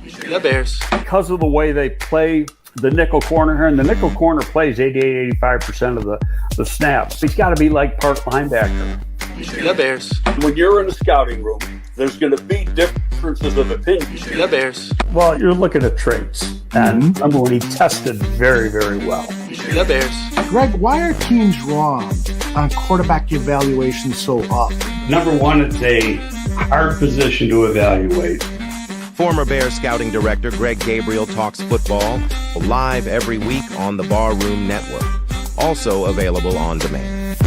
The Bears. Because of the way they play the nickel corner here, and the nickel corner plays 88-85% of the snaps. He's got to be like part linebacker. The Bears. When you're in a scouting room, there's going to be differences of opinion. The Bears. Well, you're looking at traits. And remember when he tested very, very well. The Bears. Greg, why are teams wrong on quarterback evaluation so up? Number one, it's a hard position to evaluate. Former Bears scouting director Greg Gabriel talks football live every week on the Barroom Network. Also available on demand.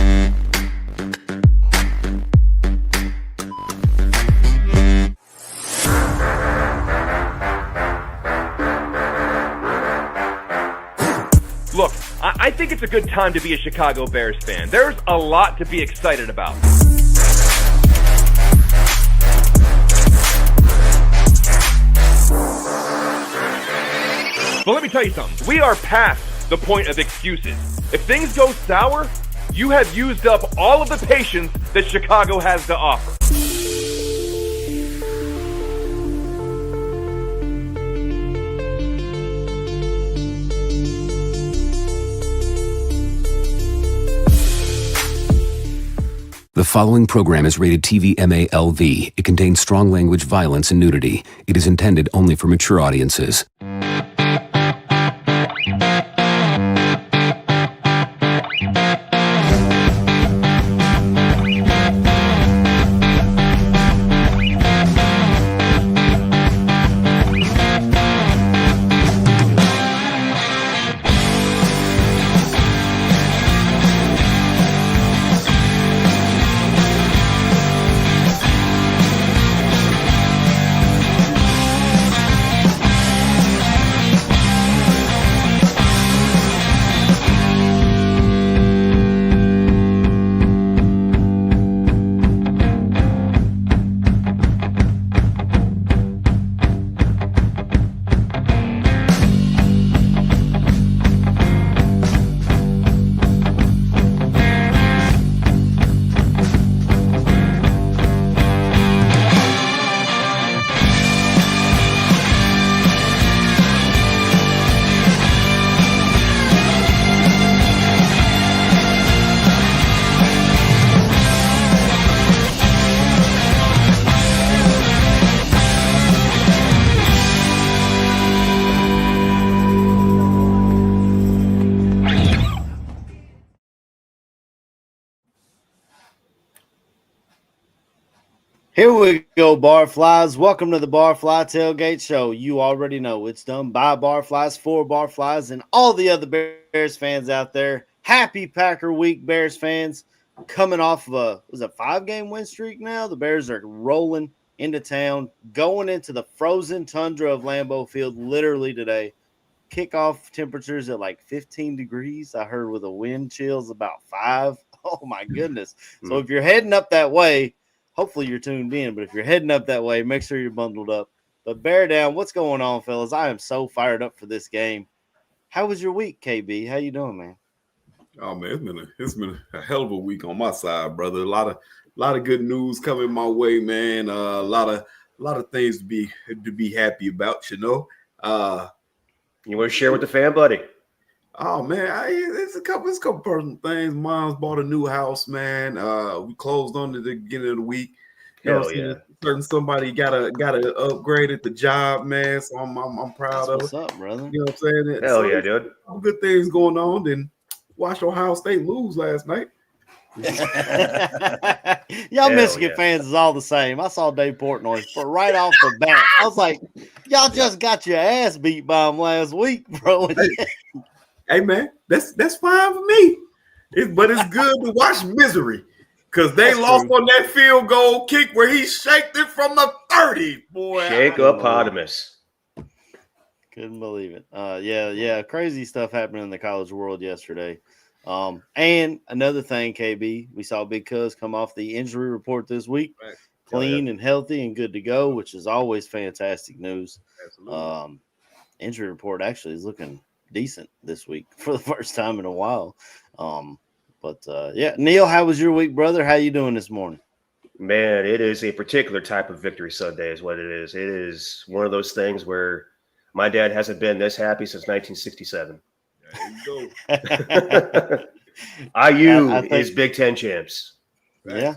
Look, I think it's a good time to be a Chicago Bears fan. There's a lot to be excited about. But let me tell you something. We are past the point of excuses. If things go sour, you have used up all of the patience that Chicago has to offer. The following program is rated TV MALV. It contains strong language, violence, and nudity. It is intended only for mature audiences. Here we go, Barflies. Welcome to the Barfly Tailgate Show. You already know it's done by Barflies, for Barflies, and all the other Bears fans out there. Happy Packer Week, Bears fans. Coming off of a 5-game win streak now. The Bears are rolling into town, going into the frozen tundra of Lambeau Field literally today. Kickoff temperatures at like 15 degrees. I heard with the wind chills about 5. Oh, my goodness. So if you're heading up that way, hopefully you're tuned in, but if you're heading up that way, make sure you're bundled up. But bear down, what's going on, fellas? I am so fired up for this game. How was your week, KB? How you doing, man? Oh man, it's been a hell of a week on my side, brother. A lot of good news coming my way, man. A lot of things to be happy about, you know. You want to share with the fan, buddy? Oh man, it's a couple personal things. Mom's bought a new house, man. We closed on at the beginning of the week. Hell yeah! Certain somebody got a upgrade at the job, man. So I'm proud of it. What's up, brother? You know what I'm saying? Hell yeah, dude. Good things going on. Then watched Ohio State lose last night. Y'all Michigan fans is all the same. I saw Dave Portnoy right off the bat. I was like, y'all just got your ass beat by him last week, bro. Hey man, that's fine for me. But it's good to watch misery because they lost on that field goal kick where he shaked it from the 30. Boy, Shake-opotamus. Couldn't believe it. Yeah, crazy stuff happening in the college world yesterday. And another thing, KB, we saw Big Cuz come off the injury report this week, clean and healthy and good to go, which is always fantastic news. Absolutely. Injury report actually is looking decent this week for the first time in a while. Neil, how was your week, brother? How you doing this morning? Man, it is a particular type of victory Sunday is what it is. It is one of those things where my dad hasn't been this happy since 1967. There you go. IU I think- is Big Ten champs. Yeah.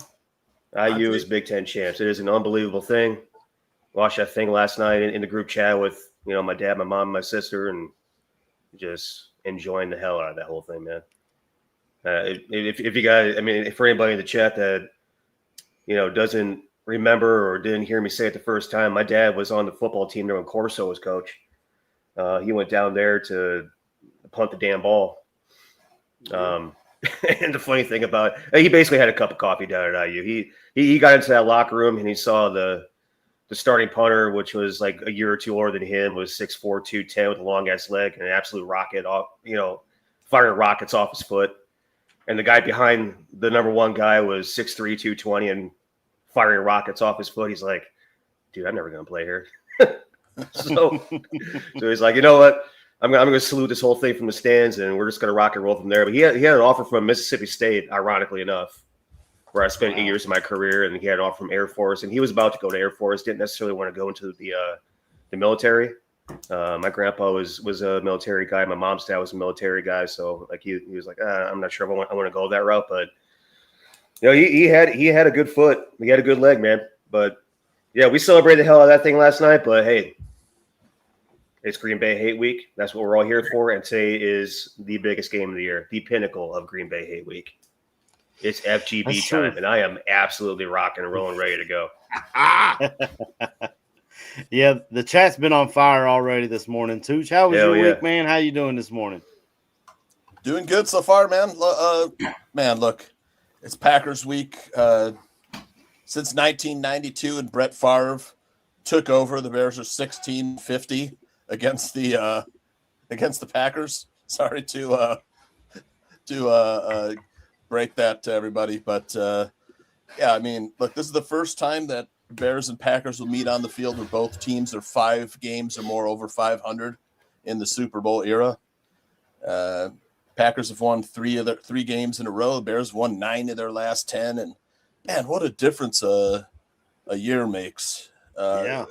IU is Big Ten champs. It is an unbelievable thing. Watched that thing last night in the group chat with my dad, my mom, my sister, and just enjoying the hell out of that whole thing, man. If you guys, for anybody in the chat that doesn't remember or didn't hear me say it the first time, my dad was on the football team there when Corso was coach. He went down there to punt the damn ball. And the funny thing about it, he basically had a cup of coffee down at IU. He got into that locker room and he saw the starting punter, which was like a year or two older than him, was 6'4", 210 with a long ass leg and an absolute rocket off, firing rockets off his foot. And the guy behind the number one guy was 6'3", 220 and firing rockets off his foot. He's like, dude, I'm never going to play here. so he's like, you know what? I'm going to salute this whole thing from the stands, and we're just going to rock and roll from there. But he had an offer from Mississippi State, ironically enough, where I spent 8 years of my career, and he had an offer from Air Force, and he was about to go to Air Force, didn't necessarily want to go into the military. My grandpa was a military guy. My mom's dad was a military guy. So like he was like, I'm not sure if I want to go that route, but he had a good foot. He had a good leg, man. But yeah, we celebrated the hell out of that thing last night, but hey, it's Green Bay Hate Week. That's what we're all here for. And today is the biggest game of the year, the pinnacle of Green Bay Hate Week. It's FGB time, and I am absolutely rocking and rolling, ready to go. Yeah, the chat's been on fire already this morning. Tooch, how was your week, man? How you doing this morning? Doing good so far, man. Man, look, it's Packers week. Since 1992, and Brett Favre took over, the Bears are 16-50 against the Packers. Sorry to break that to everybody, but yeah, I mean, look, this is the first time that Bears and Packers will meet on the field where both teams are 5 games or more over 500 in the Super Bowl era. Packers have won 3 games in a row. The Bears won 9 of their last 10, and man, what a difference a year makes. Yeah,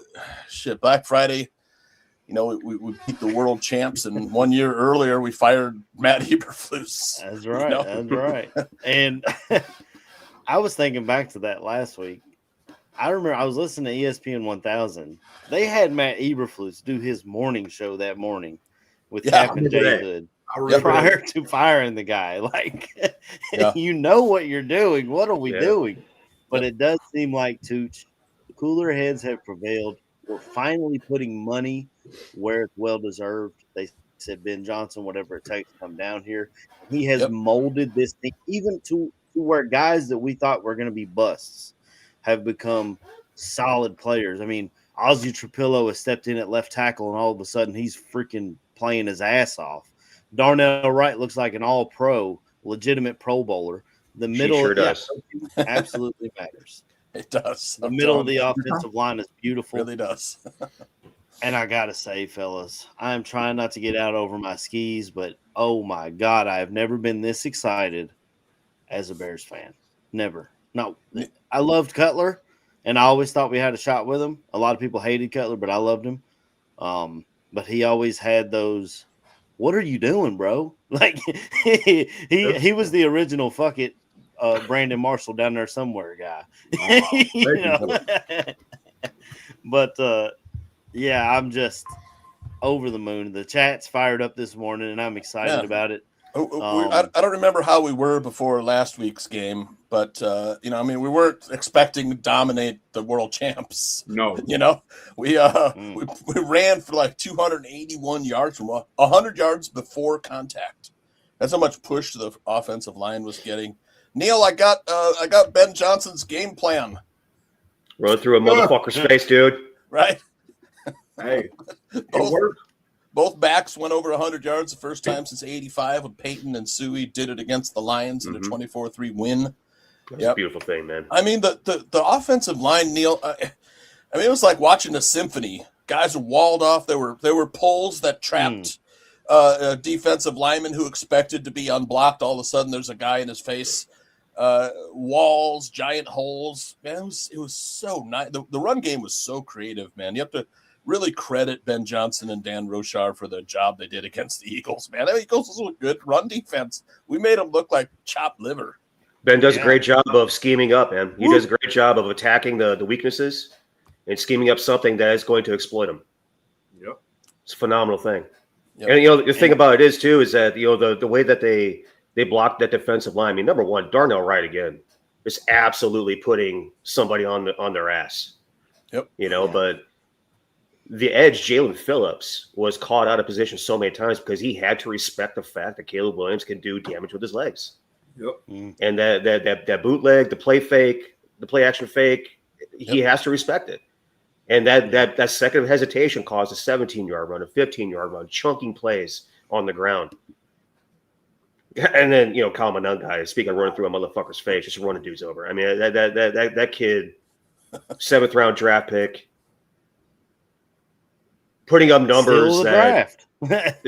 shit. Black Friday, we beat the world champs, and 1 year earlier we fired Matt Eberflus. That's right. That's right. And I was thinking back to that last week. I remember I was listening to ESPN 1000. They had Matt Eberflus do his morning show that morning with Captain J Hood prior to firing the guy. Like, you know what you're doing. What are we doing? But it does seem like, Tooch, cooler heads have prevailed. We're finally putting money where it's well-deserved. They said Ben Johnson, whatever it takes to come down here. He has molded this thing even to where guys that we thought were going to be busts have become solid players. I mean, Ozzie Trapillo has stepped in at left tackle, and all of a sudden he's freaking playing his ass off. Darnell Wright looks like an all-pro, legitimate Pro Bowler. The middle sure does. Absolutely matters. It does. The middle of the offensive line is beautiful. It really does. And I got to say, fellas, I am trying not to get out over my skis, but oh my God, I have never been this excited as a Bears fan. Never. No, I loved Cutler, and I always thought we had a shot with him. A lot of people hated Cutler, but I loved him. But he always had those, what are you doing, bro? Like, he was the original fuck it, Brandon Marshall down there somewhere guy. But, yeah, I'm just over the moon. The chat's fired up this morning, and I'm excited about it. I don't remember how we were before last week's game, but we weren't expecting to dominate the world champs. No, we ran for like 281 yards from 100 yards before contact. That's how much push the offensive line was getting. Neil, I got Ben Johnson's game plan. Run through a motherfucker's face, dude. Right. Hey, it worked. Both backs went over 100 yards the first time since 85 when Peyton and Suey did it against the Lions in a 24-3 win. That's a beautiful thing, man. I mean, the offensive line, Neil, it was like watching a symphony. Guys were walled off. There were poles that trapped defensive linemen who expected to be unblocked. All of a sudden, there's a guy in his face. walls, giant holes. Man, it was so nice. The run game was so creative, man. You have to really credit Ben Johnson and Dan Rochar for the job they did against the Eagles, man. The Eagles was a good run defense. We made them look like chopped liver. Ben does a great job of scheming up, man. He does a great job of attacking the weaknesses and scheming up something that is going to exploit them. Yep. It's a phenomenal thing. Yep. And, the thing about it is, too, is that, the way that they blocked that defensive line. I mean, number one, Darnell Wright, again, is absolutely putting somebody on their ass. Yep. But the edge, Jalen Phillips, was caught out of position so many times because he had to respect the fact that Caleb Williams can do damage with his legs. Yep. And that bootleg, the play fake, the play action fake, he has to respect it. And that second of hesitation caused a 17-yard run, a 15-yard run, chunking plays on the ground. And then, Kyle Monangai, speaking of running through a motherfucker's face, just running dudes over. I mean, that kid, 7th round draft pick, putting up numbers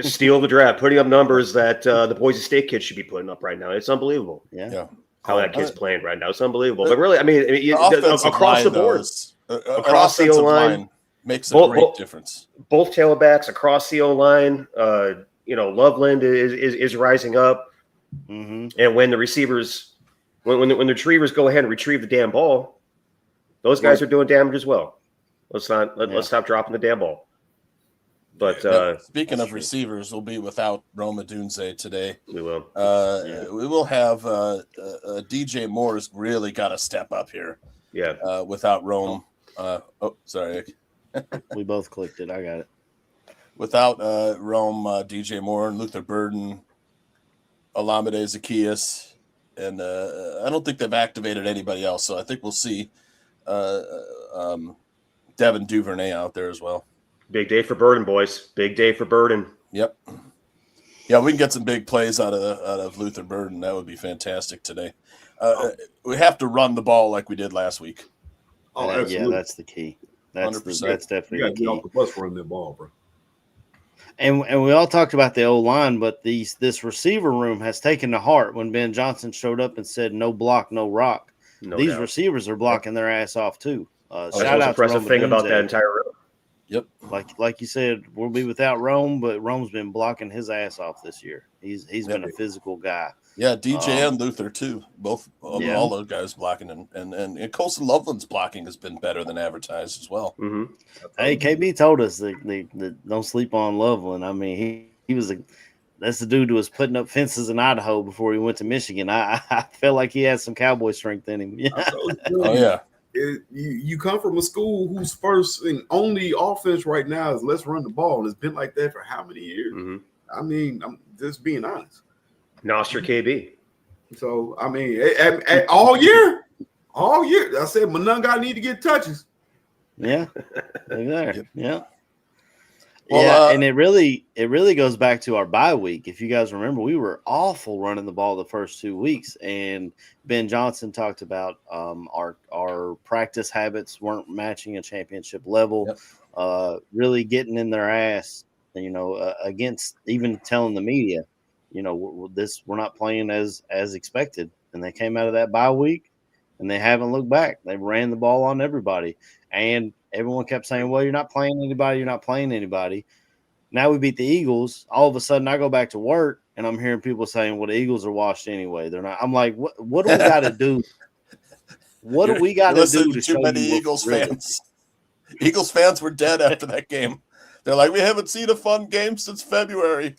steal the draft, putting up numbers that the Boise State kids should be putting up right now. It's unbelievable. Yeah. How that kid's playing right now. It's unbelievable. But really, across the board, across the O-line makes a great difference. Both tailbacks across the O-line. Loveland is rising up. Mm-hmm. And when the receivers, when the retrievers go ahead and retrieve the damn ball, those guys are doing damage as well. Let's stop dropping the damn ball. But speaking of receivers, we'll be without Rome Odunze today. We will. We will have DJ Moore's really got to step up here. Yeah. Without Rome. Sorry. We both clicked it. I got it. Without Rome, DJ Moore, and Luther Burden, Olamide Zacchaeus, and I don't think they've activated anybody else. So I think we'll see Devin Duvernay out there as well. Big day for Burden, boys. Big day for Burden. Yep. Yeah, we can get some big plays out of Luther Burden. That would be fantastic today. We have to run the ball like we did last week. Oh, absolutely. Yeah, that's the key. That's 100%. that's definitely You got the to key. get off the bus running that ball, bro. And we all talked about the O-line, but this receiver room has taken to heart when Ben Johnson showed up and said, "No block, no rock." These receivers are blocking their ass off too. That's the most impressive thing about that entire room. Yep. Like you said, we'll be without Rome, but Rome's been blocking his ass off this year. He's been a physical guy. Yeah, DJ and Luther too. Both all those guys blocking, and Colson Loveland's blocking has been better than advertised as well. Mm-hmm. Hey, KB told us that don't sleep on Loveland. I mean, he was that's the dude who was putting up fences in Idaho before he went to Michigan. I felt like he had some cowboy strength in him. Yeah. Oh yeah. You come from a school whose first and only offense right now is let's run the ball, and it's been like that for how many years? Mm-hmm. I mean, I'm just being honest. Nostra KB. So I mean, all year, I said Monangai need to get touches. Yeah, there. Yep. Yeah. Well, and it really goes back to our bye week. If you guys remember, we were awful running the ball the first 2 weeks, and Ben Johnson talked about our practice habits weren't matching a championship level. Yep. Really getting in their ass, against even telling the media, we're not playing as expected. And they came out of that bye week, and they haven't looked back. They ran the ball on everybody, and everyone kept saying, well, you're not playing anybody. Now we beat the Eagles. All of a sudden I go back to work and I'm hearing people saying, well, the Eagles are washed anyway. They're not. I'm like, what do we got to do? What do we got to do to show too many Eagles fans? Eagles fans were dead after that game. They're like, we haven't seen a fun game since February.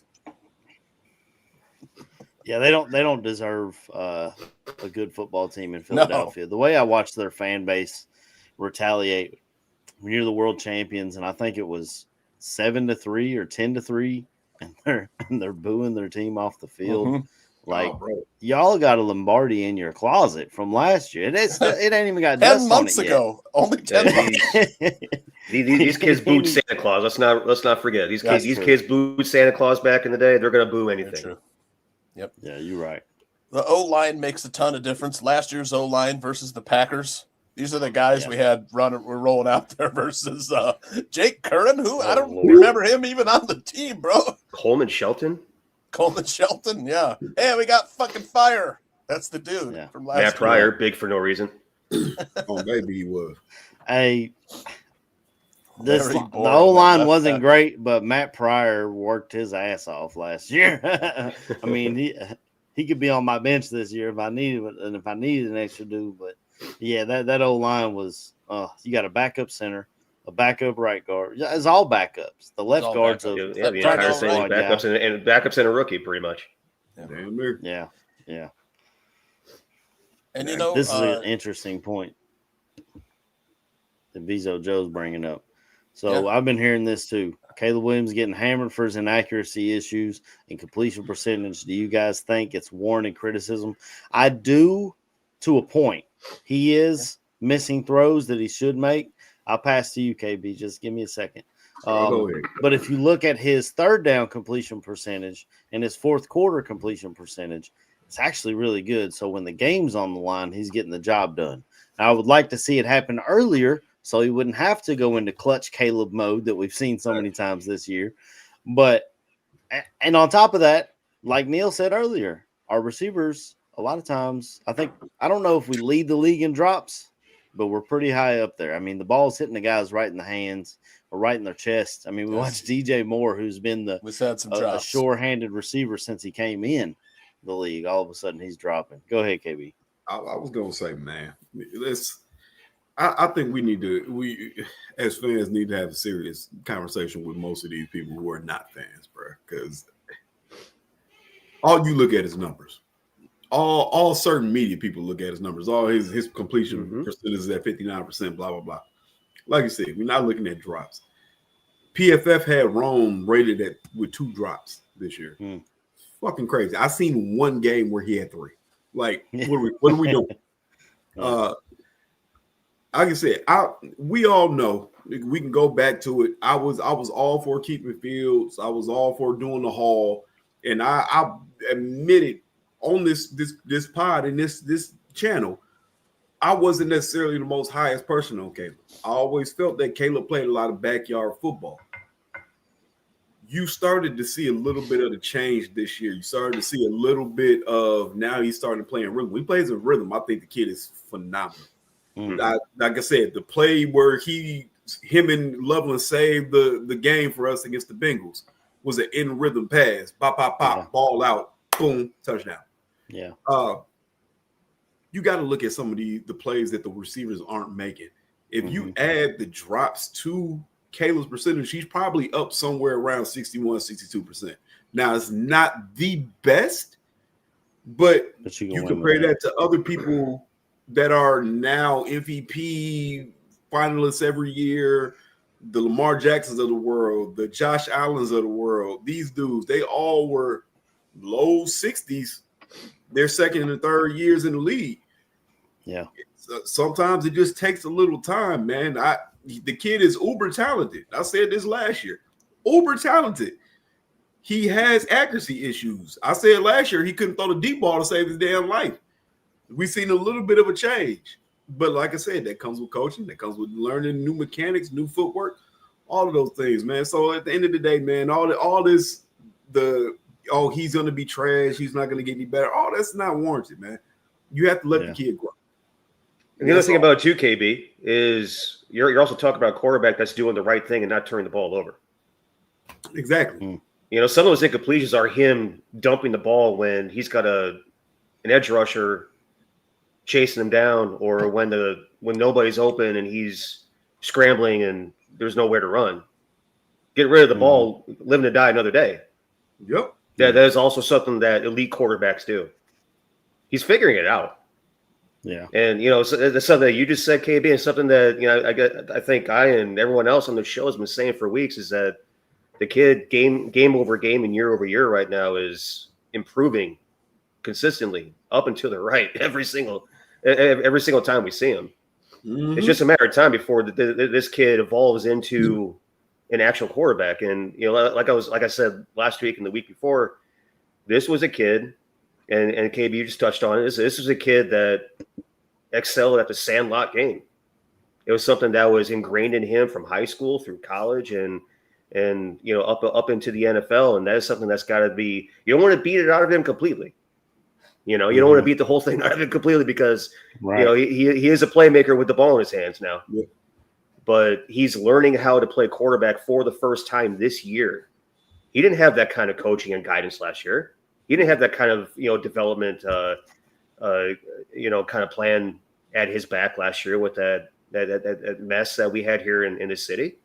Yeah, they don't deserve a good football team in Philadelphia. No. The way I watched their fan base retaliate when you're the world champions, and I think it was 7-3 or 10-3, and they're booing their team off the field. Mm-hmm. Like, y'all got a Lombardi in your closet from last year. It ain't even got 10 months ago. Only 10 months. These kids booed Santa Claus. Let's not forget. These kids booed Santa Claus back in the day. They're gonna boo anything. True. Yep. Yeah, you're right. The O-line makes a ton of difference. Last year's O-line versus the Packers. These are the guys we had we're rolling out there versus Jake Curran, who I don't remember him even on the team, bro. Coleman Shelton, yeah. Hey, we got fucking fire. That's the dude Yeah. from last Matt year. Pryor, big for no reason. Oh, maybe he was. The Very boring, O-line that wasn't left great, but Matt Pryor worked his ass off last year. I mean, he could be on my bench this year if I needed it, and if I needed an extra dude. But yeah, that O-line was you got a backup center, a backup right guard. It's all backups. The left all guard's backup. Yeah, the entire thing, backups and backups and a rookie, pretty much. Damn near. Yeah, yeah. And this is an interesting point that Bezo Joe's bringing up. So I've been hearing this too. Caleb Williams getting hammered for his inaccuracy issues and completion percentage. Do you guys think it's warranted criticism? I do, to a point. He is missing throws that he should make. I'll pass to you, KB. Just give me a second. Go ahead. But if you look at his third down completion percentage and his fourth quarter completion percentage, it's actually really good. So when the game's on the line, he's getting the job done. Now, I would like to see it happen earlier so he wouldn't have to go into clutch Caleb mode that we've seen so many times this year. But, and on top of that, like Neil said earlier, our receivers, a lot of times, I don't know if we lead the league in drops, but we're pretty high up there. I mean, the ball's hitting the guys right in the hands or right in their chest. I mean, we watched DJ Moore, who's been a sure-handed receiver since he came in the league. All of a sudden, he's dropping. Go ahead, KB. I was gonna say, man, I think we as fans need to have a serious conversation with most of these people who are not fans, bro. Because all you look at is numbers. All certain media people look at his numbers. All his completion percentage is at 59%. Blah blah blah. Like you said, we're not looking at drops. PFF had Rome rated with 2 drops this year. Fucking crazy. I seen one game where he had 3. Like, what are we doing? Like I said, we all know we can go back to it. I was all for keeping Fields. I was all for doing the haul, and I admitted on this pod and this channel, I wasn't necessarily the most highest person on Caleb. I always felt that Caleb played a lot of backyard football. You started to see a little bit of the change this year. You started to see a little bit of now he's starting to play in rhythm. When he plays in rhythm, I think the kid is phenomenal. Like I said, the play where him and Loveland saved the game for us against the Bengals was an in rhythm pass. Pop, pop, pop, ball out, boom, touchdown. Yeah. You got to look at some of the plays that the receivers aren't making. If you add the drops to Caleb's percentage, he's probably up somewhere around 61, 62%. Now, it's not the best, but you compare that to other people that are now MVP finalists every year, the Lamar Jacksons of the world, the Josh Allens of the world. These dudes, they all were low 60s their second and third years in the league. Yeah. Sometimes it just takes a little time, man. The kid is uber talented. I said this last year. Uber talented. He has accuracy issues. I said last year he couldn't throw the deep ball to save his damn life. We've seen a little bit of a change. But like I said, that comes with coaching. That comes with learning new mechanics, new footwork, all of those things, man. So at the end of the day, man, all this, he's going to be trash. He's not going to get any better. All that's not warranted, man. You have to let the kid grow. And the other thing about it too, KB, is you're also talking about a quarterback that's doing the right thing and not turning the ball over. Exactly. You know, some of those incompletions are him dumping the ball when he's got an edge rusher chasing him down, or when nobody's open and he's scrambling and there's nowhere to run. Get rid of the ball, live and die another day. Yep. That is also something that elite quarterbacks do. He's figuring it out. Yeah. And, you know, so that's something that you just said, KB, and something that, you know, I think I and everyone else on the show has been saying for weeks is that the kid game over game and year over year right now is improving consistently up and to the right every single time we see him. It's just a matter of time before this kid evolves into an actual quarterback. And, you know, like I said last week and the week before, this was a kid, and KB, you just touched on it. This was a kid that excelled at the sandlot game. It was something that was ingrained in him from high school through college and you know, up into the NFL. And that is something that's got to be, you don't want to beat it out of him completely. You know, you don't want to beat the whole thing out of it completely because Right. you know he is a playmaker with the ball in his hands now. Yeah. But he's learning how to play quarterback for the first time this year. He didn't have that kind of coaching and guidance last year. He didn't have that kind of development, kind of plan at his back last year with that mess that we had here in this city.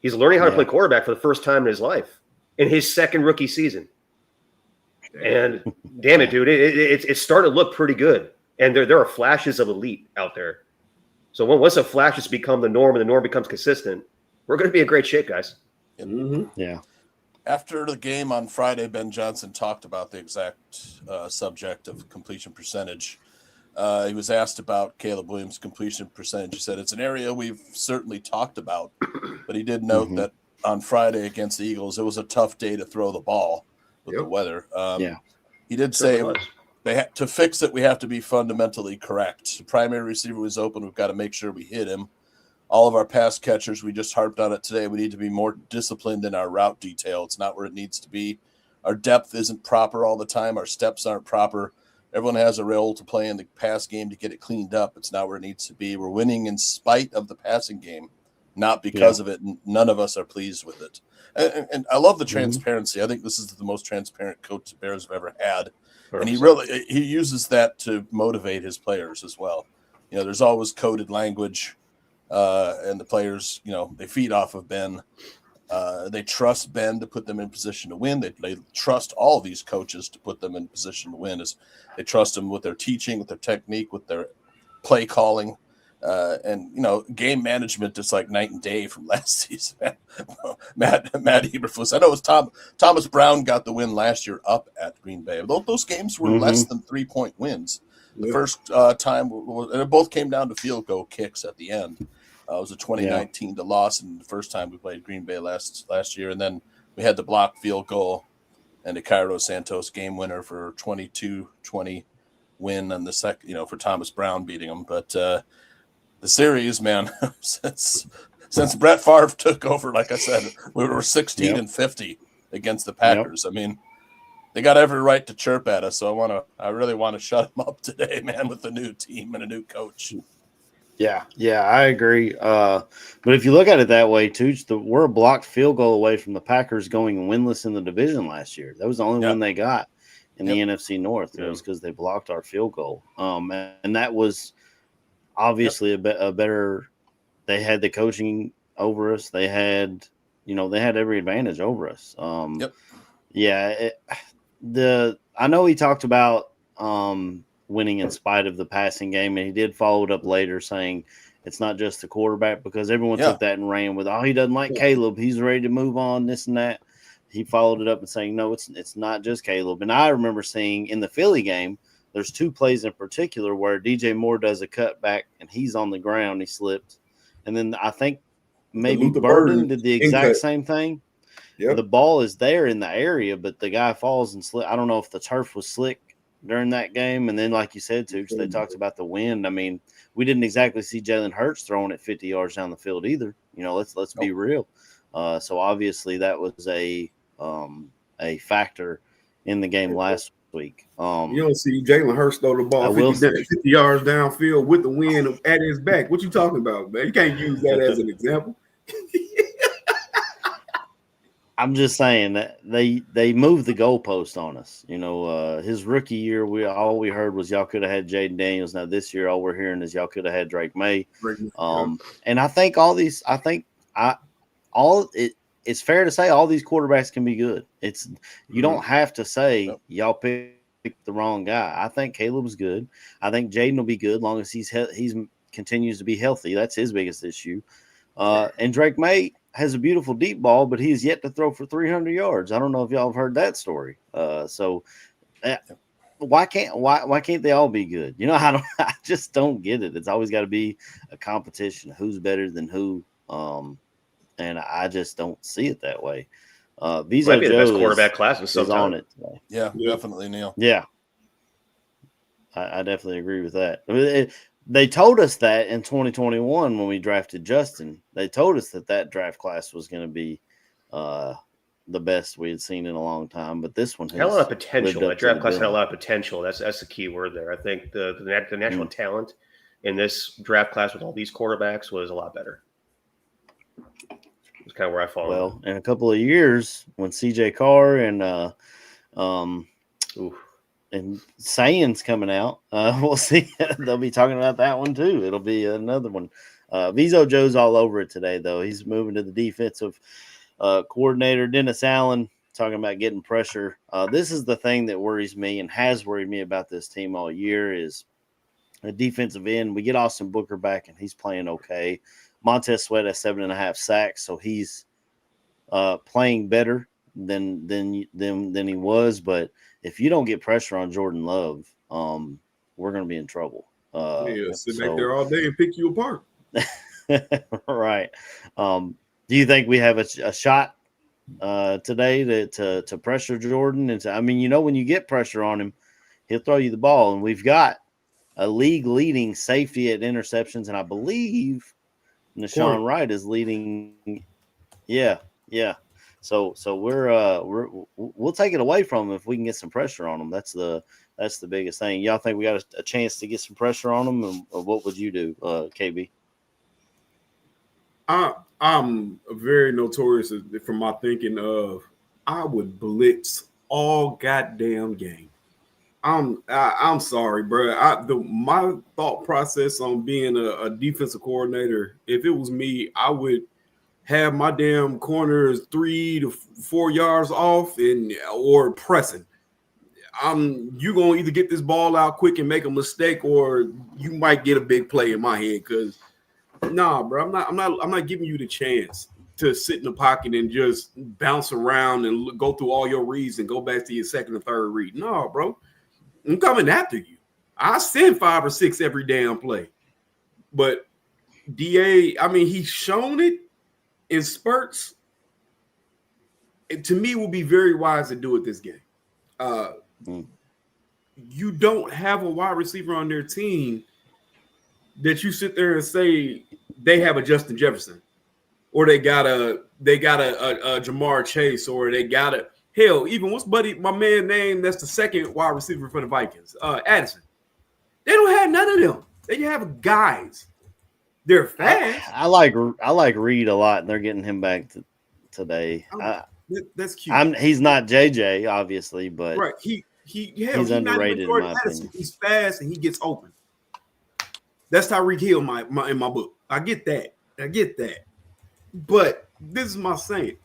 He's learning how to play quarterback for the first time in his life in his second rookie season. And damn it, dude, it's starting to look pretty good. And there are flashes of elite out there. So once a flash has become the norm and the norm becomes consistent, we're going to be in great shape, guys. Mm-hmm. Yeah. After the game on Friday, Ben Johnson talked about the exact subject of completion percentage. He was asked about Caleb Williams' completion percentage. He said it's an area we've certainly talked about, but he did note that on Friday against the Eagles, it was a tough day to throw the ball with the weather. He did say to fix it, we have to be fundamentally correct. The primary receiver was open. We've got to make sure we hit him. All of our pass catchers, we just harped on it today. We need to be more disciplined in our route detail. It's not where it needs to be. Our depth isn't proper all the time. Our steps aren't proper. Everyone has a role to play in the pass game to get it cleaned up. It's not where it needs to be. We're winning in spite of the passing game, not because of it. None of us are pleased with it. And I love the transparency. I think this is the most transparent coach the Bears have ever had. And he uses that to motivate his players as well. You know, there's always coded language, and the players, they feed off of Ben. They trust Ben to put them in position to win. They trust all of these coaches to put them in position to win. As they trust them with their teaching, with their technique, with their play calling, and game management is like night and day from last season. Matt Eberflus. I know it was Thomas Brown got the win last year up at Green Bay. Those games were less than 3-point wins. The first time, and it both came down to field goal kicks at the end. It was a 2019 to loss, and the first time we played Green Bay last year, and then we had the blocked field goal and the Cairo Santos game winner for 22-20 win on the second, for Thomas Brown beating them. But the series, man, since Brett Favre took over, like I said, we were 16-50 against the Packers. I mean, they got every right to chirp at us. So I really want to shut them up today, man, with a new team and a new coach. Yeah, I agree. But if you look at it that way, too, we're a blocked field goal away from the Packers going winless in the division last year. That was the only one they got in the NFC North. It was because they blocked our field goal. And that was obviously a better – they had the coaching over us. They had, they had every advantage over us. I know he talked about winning in spite of the passing game, and he did follow it up later saying it's not just the quarterback, because everyone took that and ran with, he doesn't like Caleb, he's ready to move on, this and that. He followed it up and saying, no, it's not just Caleb. And I remember seeing in the Philly game, there's two plays in particular where DJ Moore does a cutback and he's on the ground, he slipped, and then I think maybe Burden did the exact same thing. The ball is there in the area, but the guy falls and slips. I don't know if the turf was slick during that game. And then, like you said, Tooch, they talked about the wind. I mean, we didn't exactly see Jalen Hurts throwing it 50 yards down the field either. Let's be real. So obviously that was a factor in the game last week. You don't see Jalen Hurts throw the ball 50 yards downfield with the wind at his back. What you talking about, man? You can't use that as an example. I'm just saying that they moved the goalpost on us. His rookie year, all we heard was y'all could have had Jaden Daniels. Now this year, all we're hearing is y'all could have had Drake May. And I think it's fair to say all these quarterbacks can be good. You don't have to say y'all picked the wrong guy. I think Caleb's good. I think Jaden will be good long as he's continues to be healthy. That's his biggest issue. And Drake May has a beautiful deep ball, but he has yet to throw for 300 yards. I don't know if y'all have heard that story. Why can't they all be good? I just don't get it. It's always got to be a competition. Who's better than who? And I just don't see it that way. Vizzo might be the best Joe quarterback class in some is time. on it today. Yeah, definitely, Neil. Yeah. I definitely agree with that. They told us that in 2021 when we drafted Justin. They told us that draft class was going to be the best we had seen in a long time. But this one had a lot of potential. That draft class had a billing. lot of potential. That's the key word there. I think the natural talent in this draft class with all these quarterbacks was a lot better. It's kind of where I fall. Well, in a couple of years, when CJ Carr and Sayans coming out, we'll see. They'll be talking about that one too. It'll be another one. Vizo Joe's all over it today, though. He's moving to the defensive coordinator, Dennis Allen, talking about getting pressure. This is the thing that worries me and has worried me about this team all year is a defensive end. We get Austin Booker back, and he's playing okay. Montez Sweat has 7.5 sacks, so he's playing better than he was. But if you don't get pressure on Jordan Love, we're going to be in trouble. Sit back there all day and pick you apart. Right. Do you think we have a shot today to pressure Jordan? And when you get pressure on him, he'll throw you the ball. And we've got a league-leading safety at interceptions, and I believe Nashawn Wright is leading. Yeah. So we'll take it away from him if we can get some pressure on him. That's the biggest thing. Y'all think we got a chance to get some pressure on him? And what would you do, KB? I'm very notorious for my thinking of I would blitz all goddamn game. I'm sorry, bro. My thought process on being a defensive coordinator, if it was me, I would have my damn corners 3 to 4 yards off or pressing. You're gonna either get this ball out quick and make a mistake, or you might get a big play in my head. Because nah, bro, I'm not giving you the chance to sit in the pocket and just bounce around and go through all your reads and go back to your second or third read. No, bro. I'm coming after you. I send 5 or 6 every damn play. But DA, he's shown it in spurts. And to me, it will be very wise to do it this game. You don't have a wide receiver on their team that you sit there and say they have a Justin Jefferson, or they got a Jamar Chase, or they got a hell, even what's my man name that's the second wide receiver for the Vikings, Addison. They don't have none of them. They have guys. They're fast. I like Reed a lot, and they're getting him back today. That's cute. He's not JJ, obviously, but right. He's underrated in my opinion. He's fast and he gets open. That's Tyreek Hill in my book. I get that. But this is my saying.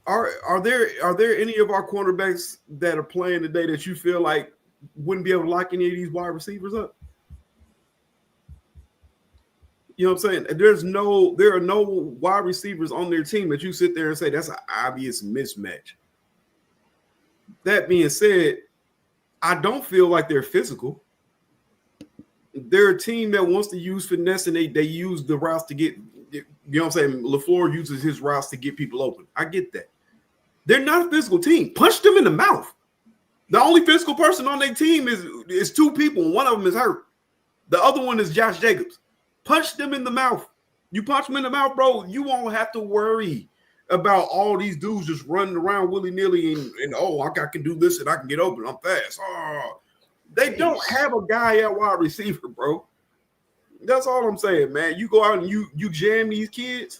Are there any of our cornerbacks that are playing today that you feel like wouldn't be able to lock any of these wide receivers up? You know what I'm saying? There are no wide receivers on their team that you sit there and say that's an obvious mismatch. That being said, I don't feel like they're physical. They're a team that wants to use finesse, and they use the routes to get, you know what I'm saying? LaFleur uses his routes to get people open. I get that. They're not a physical team. Punch them in the mouth. The only physical person on their team is 2 people, and one of them is hurt. The other one is Josh Jacobs. Punch them in the mouth. You punch them in the mouth, bro, you won't have to worry about all these dudes just running around willy-nilly and I can do this and I can get open. I'm fast. They don't have a guy at wide receiver, bro. That's all I'm saying, man. You go out and you jam these kids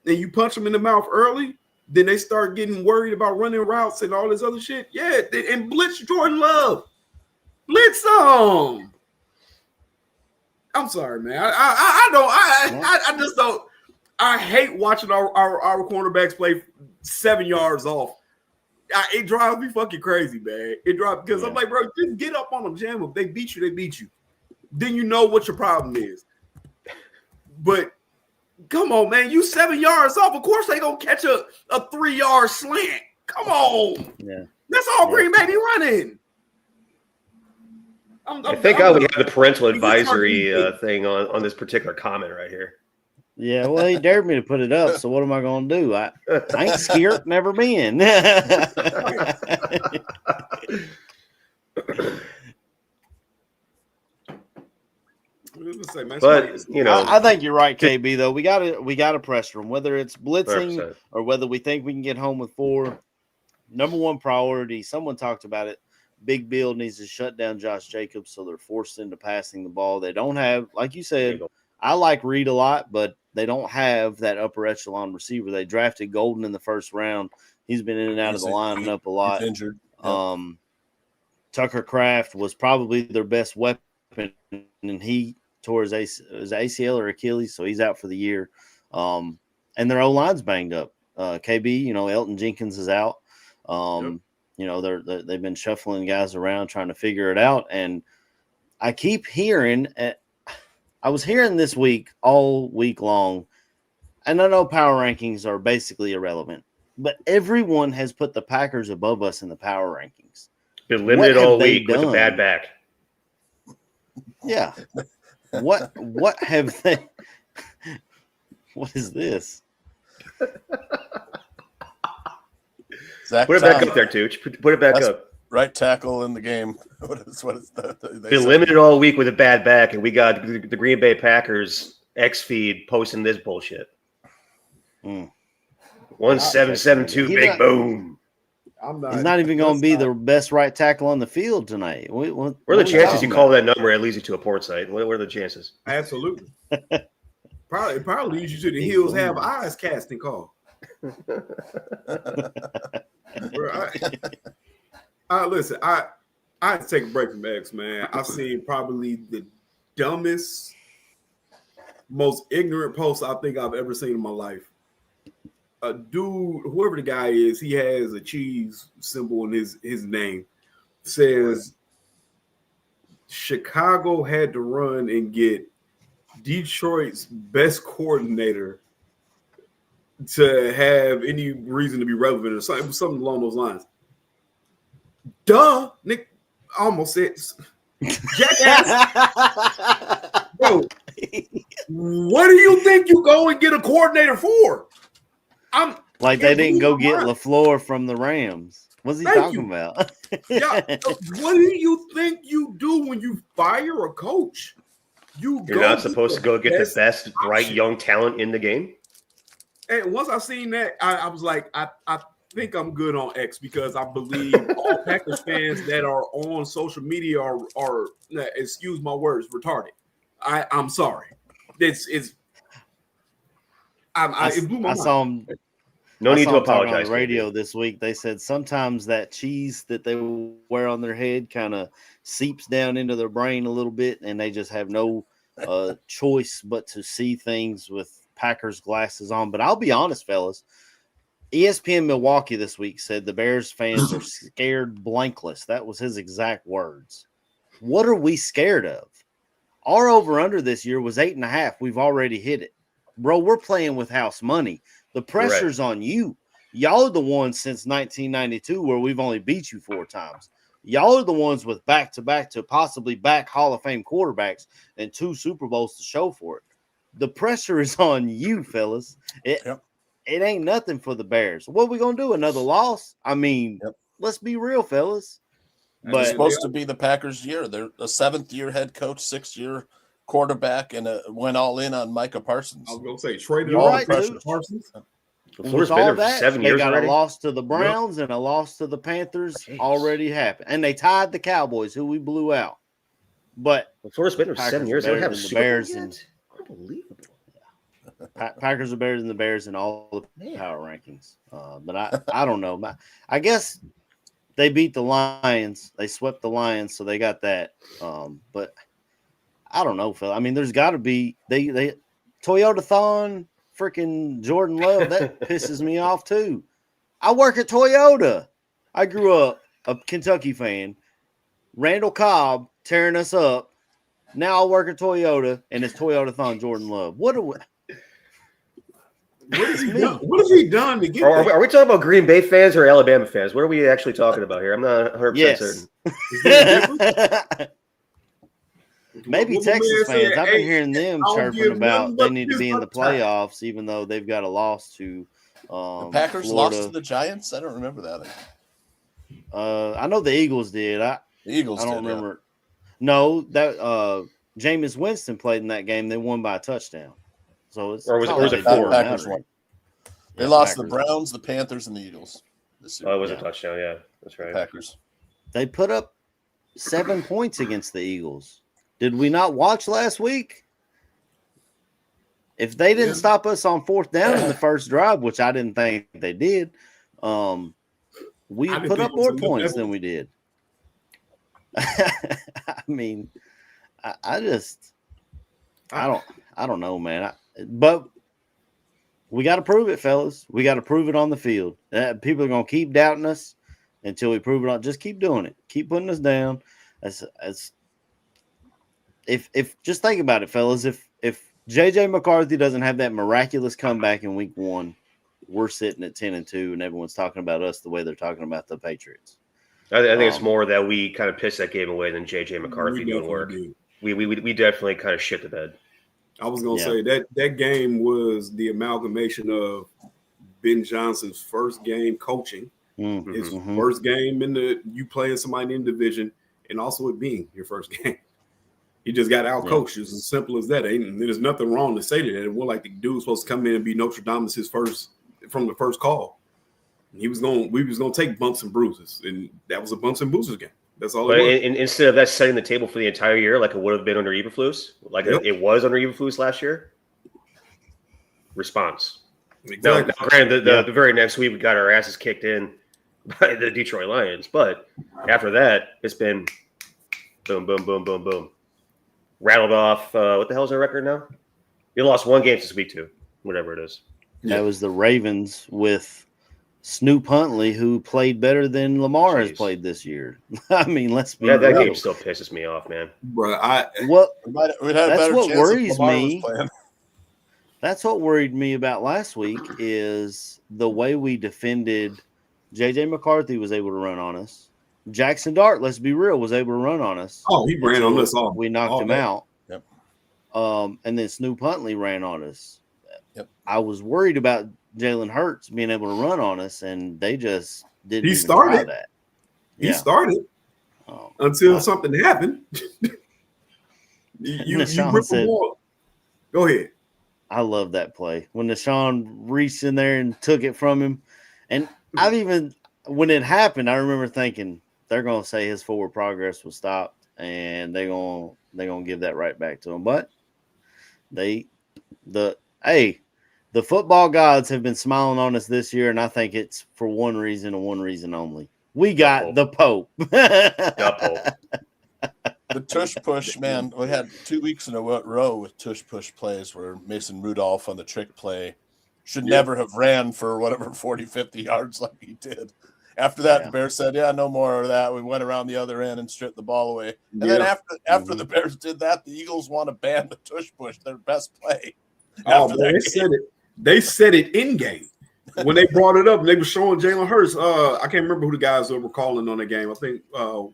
and you punch them in the mouth early, then they start getting worried about running routes and all this other shit. Yeah, and blitz Jordan Love. Blitz him. I'm sorry, man. I just don't. I hate watching our cornerbacks play 7 yards off. It drives me fucking crazy, man. It drives because I'm like, bro, just get up on them, jam them. They beat you, they beat you. Then you know what your problem is. But come on, man, you 7 yards off. Of course they gonna catch a 3-yard slant. Come on. Yeah. That's all Green Bay be running. I think we have the parental advisory thing on this particular comment right here. Yeah, well, he dared me to put it up, so what am I going to do? I ain't scared, never been. Say, man, But you know, I think you're right, KB. Though we gotta pressure them, whether it's blitzing 100%. or whether we think we can get home with 4. Number one priority. Someone talked about it. Big Bill needs to shut down Josh Jacobs so they're forced into passing the ball. They don't have, like you said, I like Reed a lot, but they don't have that upper echelon receiver. They drafted Golden in the first round. He's been in and out of the lineup a lot. He's injured. Tucker Kraft was probably their best weapon, and he tore his ACL or Achilles, so he's out for the year. And their O-line's banged up. KB, Elton Jenkins is out. They've been shuffling guys around trying to figure it out. And I keep hearing, I was hearing this week all week long, and I know power rankings are basically irrelevant, but everyone has put the Packers above us in the power rankings. Been limited all week with a bad back. Yeah. What have they? What is this? Zach Put it back up there, Tooch. Put it back up. Right tackle in the game. What is Been limited all week with a bad back, and we got the Green Bay Packers X feed posting this bullshit. 1772 big boom. He's not even going to be the best right tackle on the field tonight. What are the chances you call that number and leads you to a port site? What are the chances? Absolutely. Probably leads you to the Hills Have Eyes casting call. Listen, I had to take a break from X, man. I've seen probably the dumbest, most ignorant post I think I've ever seen in my life. A dude, whoever the guy is, he has a cheese symbol in his name. Says Chicago had to run and get Detroit's best coordinator to have any reason to be relevant or something along those lines. Duh, Nick. I almost said jackass. Bro, what do you think you go and get a coordinator for? Like they didn't go get LaFleur from the Rams. What's he talking about? Yeah, what do you think you do when you fire a coach? You're not supposed to go get the best, bright, young talent in the game. And once I seen that, I was like, I think I'm good on X because I believe all Packers fans that are on social media are excuse my words, retarded. I'm sorry. It blew my mind. I saw him. No need to apologize. On the radio this week, they said sometimes that cheese that they wear on their head kind of seeps down into their brain a little bit, and they just have no choice but to see things with Packers glasses on. But I'll be honest, fellas. ESPN Milwaukee this week said the Bears fans are scared blankless. That was his exact words. What are we scared of? Our over-under this year was 8.5. We've already hit it. Bro, we're playing with house money. The pressure's on you. Y'all are the ones since 1992 where we've only beat you 4 times. Y'all are the ones with back-to-back to possibly back Hall of Fame quarterbacks and 2 Super Bowls to show for it. The pressure is on you, fellas. It ain't nothing for the Bears. What are we going to do, another loss? I mean, let's be real, fellas. But it's supposed to be the Packers' year. They're a 7th-year head coach, 6th-year quarterback, and went all in on Micah Parsons. I was going to say, traded all right, Parsons. With all that, 7 years they got already. A loss to the Browns and a loss to the Panthers already happened. And they tied the Cowboys, who we blew out. But Florida's been there 7 years. They don't have the Bears. Unbelievable. Packers are better than the Bears in all the power rankings. But I don't know. I guess they beat the Lions. They swept the Lions, so they got that. But I don't know, Phil. I mean, there's got to be they Toyota-thon, freaking Jordan Love. That pisses me off too. I work at Toyota. I grew up a Kentucky fan. Randall Cobb tearing us up. Now I work at Toyota, and it's Toyota-thon Jordan Love. What has he done to get are we talking about Green Bay fans or Alabama fans? What are we actually talking about here? I'm not 100% certain. Maybe Texas fans. I've been hearing them chirping about they need to be in the playoffs, even though they've got a loss to the Packers Florida. lost to the Giants. I don't remember that. I know the Eagles did. The Eagles. I don't remember. No, that Jameis Winston played in that game, they won by a touchdown. So it's Or was it not 4? Packers won. They lost to the Browns, the Panthers, and the Eagles this year. Oh, it was a touchdown. Yeah, that's right. Packers. They put up 7 points against the Eagles. Did we not watch last week? If they didn't stop us on 4th down in the first drive, which I didn't think they did, we put up more points than we did. I mean, I don't know, man. But we got to prove it, fellas. We got to prove it on the field. People are going to keep doubting us until we prove it on. Just keep doing it. Keep putting us down. If just think about it, fellas. If JJ McCarthy doesn't have that miraculous comeback in week 1, we're sitting at 10-2, and everyone's talking about us the way they're talking about the Patriots. I think it's more that we kind of pissed that game away than JJ McCarthy doing work. We definitely kind of shit the bed. I was gonna say that game was the amalgamation of Ben Johnson's first game coaching, his first game you playing somebody in the division, and also it being your first game. He just got out coached. It's as simple as that. There's nothing wrong to say that. It wasn't like the dude was supposed to come in and be Notre Dame's his first from the first call. We was gonna take bumps and bruises, and that was a bumps and bruises game. That's all. But instead of that setting the table for the entire year, like it would have been under Eberflus, like it was under Eberflus last year. Response. Exactly. Now granted, the very next week we got our asses kicked in by the Detroit Lions, but after that, it's been boom, boom, boom, boom, boom. Rattled off. What the hell is our record now? You lost 1 game since week 2, whatever it is. That was the Ravens with Snoop Huntley, who played better than Lamar has played this year. I mean, let's be that real. game still pisses me off, man. Bro, that's what worries me. That's what worried me about last week is the way we defended. JJ McCarthy was able to run on us. Jackson Dart, let's be real, was able to run on us. Oh, he ran on us all. We knocked him out. Yep. And then Snoop Huntley ran on us. Yep. I was worried about Jalen Hurts being able to run on us, and they just didn't. He started that. He started until something happened. you rip the ball. Go ahead. I love that play when Deshaun reached in there and took it from him, and I've even when it happened, I remember thinking they're going to say his forward progress was stopped, and they're going to give that right back to him. But the football gods have been smiling on us this year, and I think it's for one reason and one reason only. We got the Pope. The tush push, man. We had 2 weeks in a row with tush push plays where Mason Rudolph on the trick play should never have ran for whatever 40, 50 yards like he did. After that, the Bears said, no more of that. We went around the other end and stripped the ball away. And then after the Bears did that, the Eagles want to ban the tush push, their best play. They said it in game. When they brought it up and they were showing Jalen Hurts, I can't remember who the guys that were calling on the game. I think was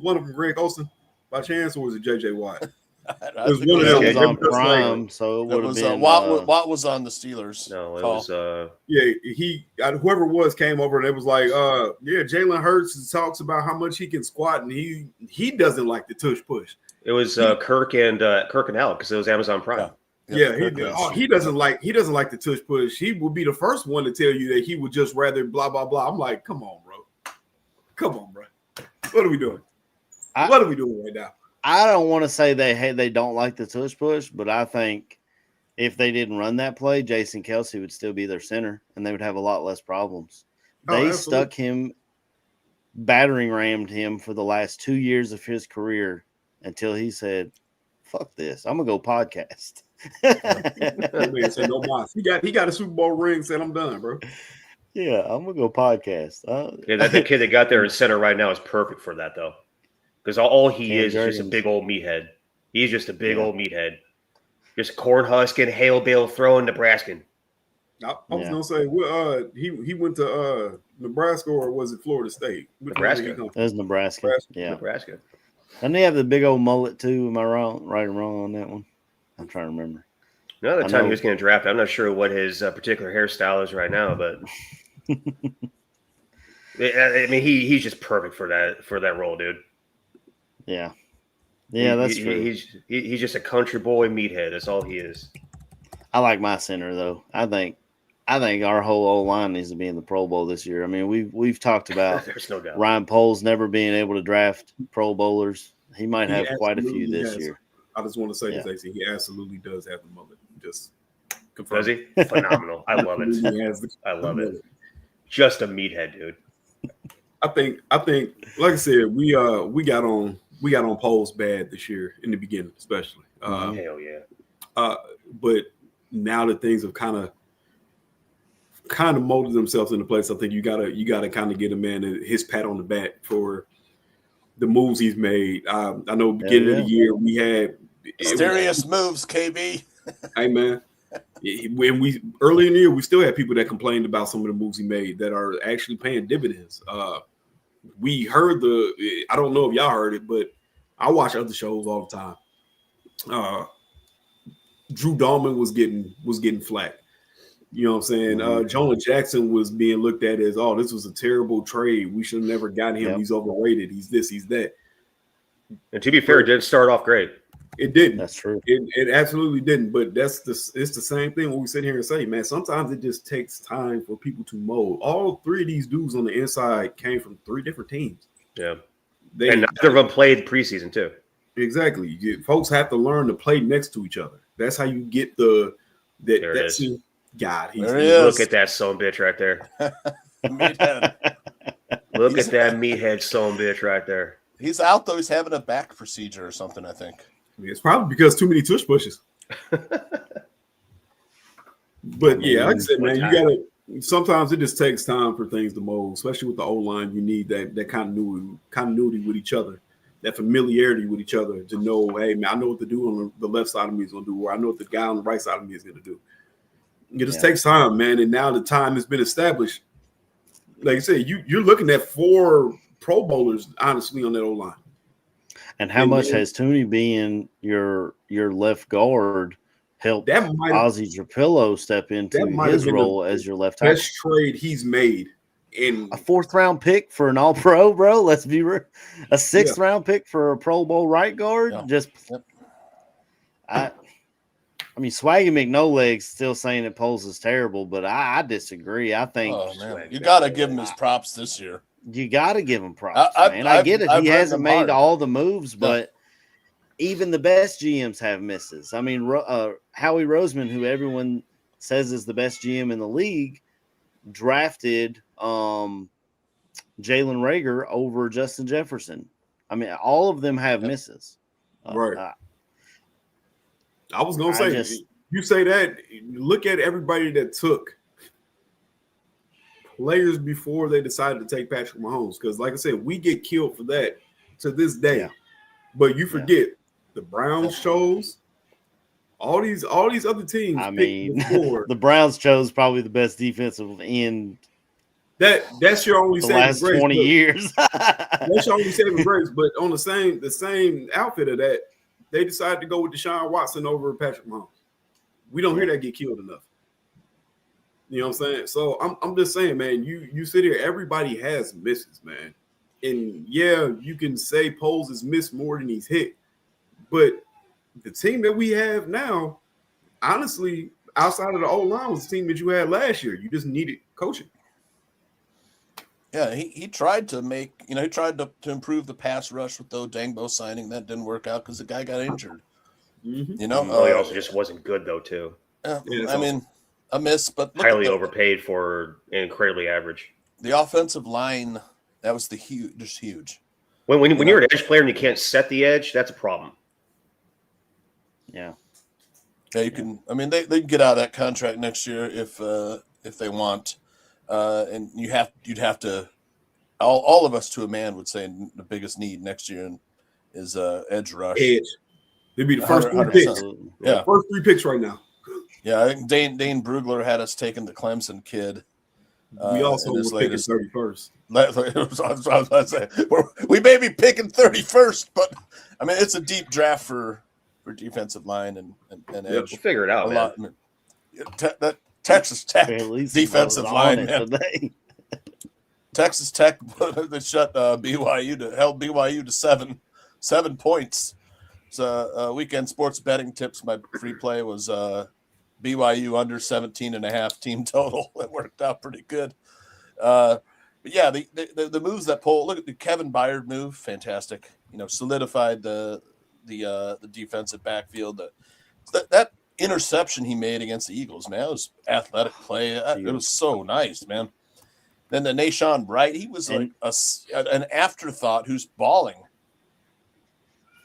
one of them Greg Olsen by chance, or was it JJ Watt? It was one of them. Was on Prime, so it would have been. Watt was on the Steelers. No, it was. He whoever it was came over and it was like, Jalen Hurts talks about how much he can squat and he doesn't like the tush push. It was Kirk and Alec because it was Amazon Prime. He doesn't like the tush push. He will be the first one to tell you that he would just rather blah blah blah. I'm like, come on, bro. What are we doing? What are we doing right now? I don't want to say they don't like the tush push, but I think if they didn't run that play, Jason Kelsey would still be their center, and they would have a lot less problems. They stuck him, battering rammed him for the last 2 years of his career until he said, "Fuck this, I'm gonna go podcast." Man said no boss. He got a Super Bowl ring. Said I'm done, bro. Yeah, I'm gonna go podcast. That kid that got there in center right now is perfect for that though, because all he is just a big old meathead. He's just a big old meathead, just corn husking, hail bale throwing, Nebraskan. I was gonna say, he went to Nebraska or was it Florida State? Nebraska. That was Nebraska. Yeah, Nebraska. And they have the big old mullet too. Am I wrong? Right or wrong on that one? I'm trying to remember. Another time he was going to draft, I'm not sure what his particular hairstyle is right now, but I mean, he's just perfect for that role, dude. Yeah. Yeah, that's true. He's just a country boy meathead. That's all he is. I like my center though. I think our whole O line needs to be in the Pro Bowl this year. I mean, we've talked about There's no doubt. Ryan Poles never being able to draft Pro Bowlers. He might have quite a few this year. I just want to say this, AC. He absolutely does have the mullet. Just confirm. Does he? Phenomenal. I love it. I love it. Just a meathead, dude. I think, like I said, we got on Poles bad this year in the beginning, especially. Hell yeah. But now that things have kind of molded themselves into place, I think you gotta kind of get a man his pat on the back for the moves he's made. I know beginning of the year we had mysterious moves, KB. Hey man, when we early in the year we still had people that complained about some of the moves he made that are actually paying dividends. We heard I don't know if y'all heard it, but I watch other shows all the time. Drew Dahlman was getting flack. You know what I'm saying? Jonah Jackson was being looked at as, oh, this was a terrible trade. We should have never gotten him. Yep. He's overrated. He's this, he's that. And to be fair, it didn't start off great. It didn't. That's true. It absolutely didn't. But it's the same thing when we sit here and say, man, sometimes it just takes time for people to mold. All three of these dudes on the inside came from three different teams. Yeah. And neither of them played preseason too. Exactly. Folks have to learn to play next to each other. That's how you get God. Look at that son bitch right there. Meathead. Look at that meathead son bitch right there. He's out though. He's having a back procedure or something, I think. It's probably because too many tush pushes. But yeah, like I said, man, you gotta. Sometimes it just takes time for things to mold, especially with the O line. You need that continuity with each other, that familiarity with each other to know, hey man, I know what the dude on the left side of me is gonna do, or I know what the guy on the right side of me is gonna do. It just takes time, man. And now the time has been established. Like I said, you're looking at 4 Pro Bowlers, honestly, on that O line. And how much has Tooney being your left guard helped Ozzie Trapillo step into his role as your left tackle? Best trade he's made in a 4th round pick for an All Pro, bro. Let's be real. A 6th round pick for a Pro Bowl right guard. I mean, Swaggy McNoleg's still saying that Poles is terrible, but I disagree. I think you got to give him his props this year. You got to give him props, man. I get it. He hasn't made all the moves, but even the best GMs have misses. I mean, Howie Roseman, who everyone says is the best GM in the league, drafted Jalen Reagor over Justin Jefferson. I mean, all of them have misses. Right. I was going to say, you say that, look at everybody that took players before they decided to take Patrick Mahomes. Because, like I said, we get killed for that to this day. Yeah. But you forget the Browns chose all these other teams. I mean, the Browns chose probably the best defensive end. That's your only saving last grace. 20 years. That's your only saving grace. But on the same outfit of that, they decided to go with Deshaun Watson over Patrick Mahomes. We don't hear that get killed enough. You know what I'm saying? So I'm just saying, man, you sit here, everybody has misses, man. And yeah, you can say Poles has missed more than he's hit. But the team that we have now, honestly, outside of the O-line was the team that you had last year. You just needed coaching. Yeah, he tried to to improve the pass rush with the Odangbo signing. That didn't work out because the guy got injured. Mm-hmm. You know, he also just wasn't good though too. I mean, a miss, but highly overpaid for incredibly average. The offensive line, that was huge. When you're an edge player and you can't set the edge, that's a problem. Yeah. Yeah, you can. I mean, they can get out of that contract next year if they want. And you'd have to, all of us to a man would say the biggest need next year is edge rush. Edge. It'd be the first 3 picks. Yeah, first 3 picks right now. Yeah, I think Dane Brugler had us taking the Clemson kid. We also were picking 31st. I was about to say, we may be picking 31st, but I mean it's a deep draft for defensive line and edge. We'll figure it out, man. That Texas Tech defensive line, man. Texas Tech they held BYU to 7 points So weekend sports betting tips. My free play was BYU under 17.5 team total. It worked out pretty good. But yeah, the moves that Poles, look at the Kevin Byard move, fantastic. Solidified the defensive backfield. That interception he made against the Eagles, man, it was athletic play. It was so nice, man. Then the Nashawn Wright, he was like an afterthought who's balling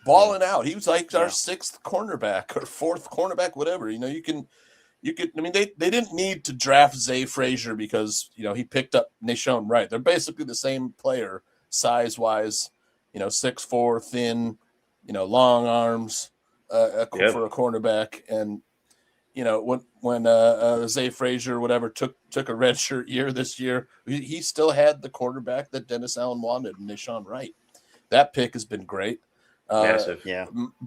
out. He was like our sixth cornerback or fourth cornerback, whatever. You can. I mean, they didn't need to draft Zay Frazier because he picked up Nashawn Wright. They're basically the same player, size wise. 6'4", thin, long arms for a cornerback. And when Zay Frazier, whatever, took a redshirt year this year, he still had the quarterback that Dennis Allen wanted, Nashawn Wright. That pick has been great. Massive.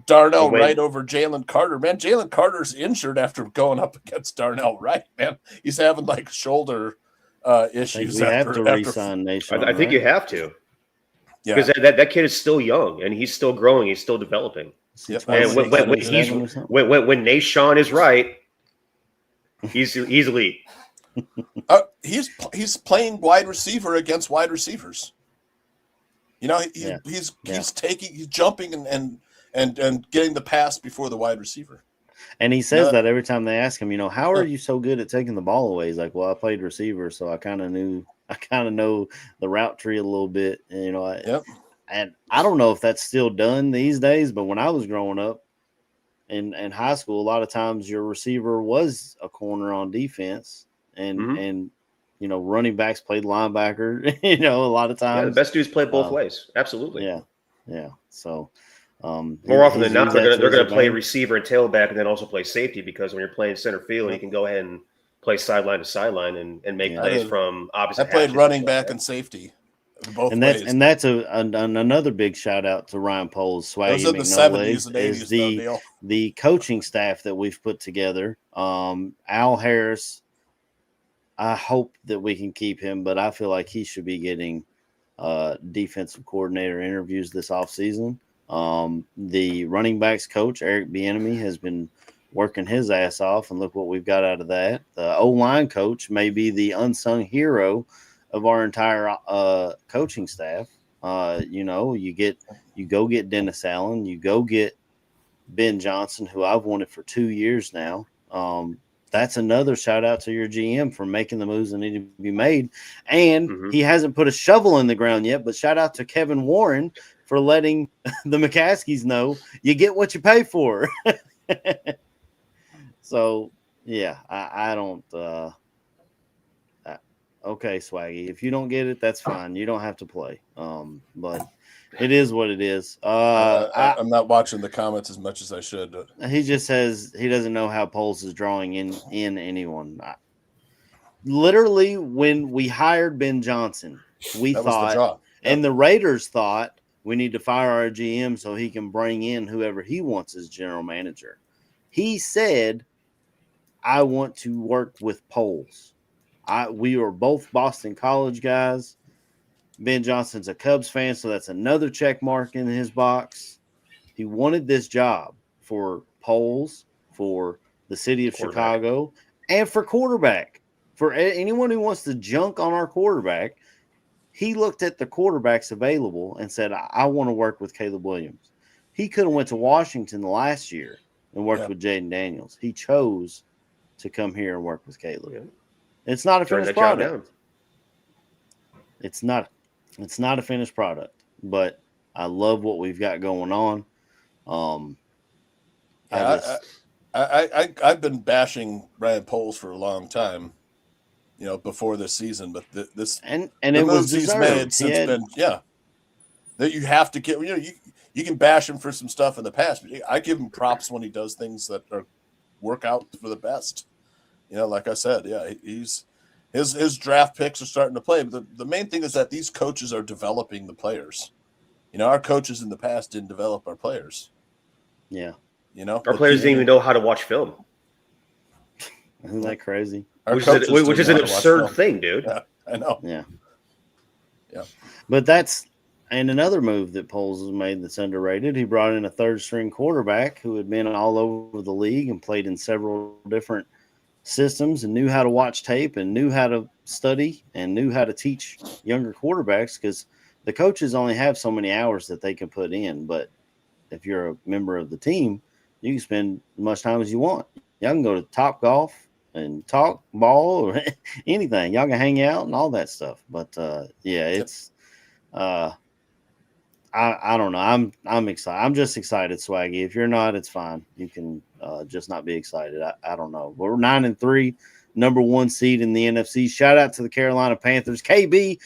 Darnell Wright over Jalen Carter. Man, Jalen Carter's injured after going up against Darnell Wright, man. He's having like shoulder issues. We have to re-sign Nation. I think you have to. Yeah. Because that kid is still young and he's still growing. He's still developing. Yep. And when Nashawn is right, he's elite. He's playing wide receiver against wide receivers. He's jumping and getting the pass before the wide receiver. And he says that every time they ask him, how are you so good at taking the ball away? He's like, well, I played receiver, so I kind of know the route tree a little bit. And I don't know if that's still done these days, but when I was growing up in high school, a lot of times your receiver was a corner on defense, and running backs played linebacker. A lot of times the best dudes play both ways. Absolutely. Yeah. So more often than not, they're going to play receiver and tailback, and then also play safety, because when you're playing center field, you can go ahead and play sideline to sideline and make plays from opposite. I played running back and safety. Both ways. That's another big shout out to Ryan Poles, Swaggy Those are the 70s and 80s. The coaching staff that we've put together. Al Harris, I hope that we can keep him, but I feel like he should be getting defensive coordinator interviews this offseason. The running backs coach, Eric Bieniemy, has been working his ass off, and look what we've got out of that. The O-line coach may be the unsung hero of our entire coaching staff. You go get Dennis Allen, you go get Ben Johnson, who I've wanted for 2 years now. That's another shout out to your GM for making the moves that need to be made. And he hasn't put a shovel in the ground yet, but shout out to Kevin Warren for letting the McCaskies know you get what you pay for. So, yeah, I don't okay, Swaggy. If you don't get it, that's fine. You don't have to play. But it is what it is. I'm not watching the comments as much as I should. He just says he doesn't know how Poles is drawing in anyone. Literally, when we hired Ben Johnson, we thought, and the Raiders thought, we need to fire our GM so he can bring in whoever he wants as general manager. He said, I want to work with Poles. We are both Boston College guys. Ben Johnson's a Cubs fan, so that's another check mark in his box. He wanted this job for Poles, for the city of Chicago, and for quarterback. For anyone who wants to junk on our quarterback, he looked at the quarterbacks available and said, I want to work with Caleb Williams. He could have went to Washington last year and worked with Jaden Daniels. He chose to come here and work with Caleb. Yeah. It's not a finished product. It's not a finished product, but I love what we've got going on. I've been bashing Ryan Poles for a long time, before this season, but this and it was he's made since then, that you have to get. You can bash him for some stuff in the past, but I give him props when he does things that work out for the best. Like I said, his draft picks are starting to play. But the main thing is that these coaches are developing the players. Our coaches in the past didn't develop our players. Yeah. Our players didn't even know how to watch film. Isn't that crazy? Which is an absurd thing, dude. Yeah, I know. Yeah. But that's And another move that Poles has made that's underrated, he brought in a third-string quarterback who had been all over the league and played in several different systems and knew how to watch tape and knew how to study and knew how to teach younger quarterbacks, because the coaches only have so many hours that they can put in. But if you're a member of the team, you can spend as much time as you want. Y'all can go to Top Golf and talk ball or anything. Y'all can hang out and all that stuff. But it's I don't know. I'm excited. I'm just excited, Swaggy. If you're not, it's fine. You can just not be excited. I don't know. But we're 9-3, number 1 seed in the NFC. Shout out to the Carolina Panthers. KB,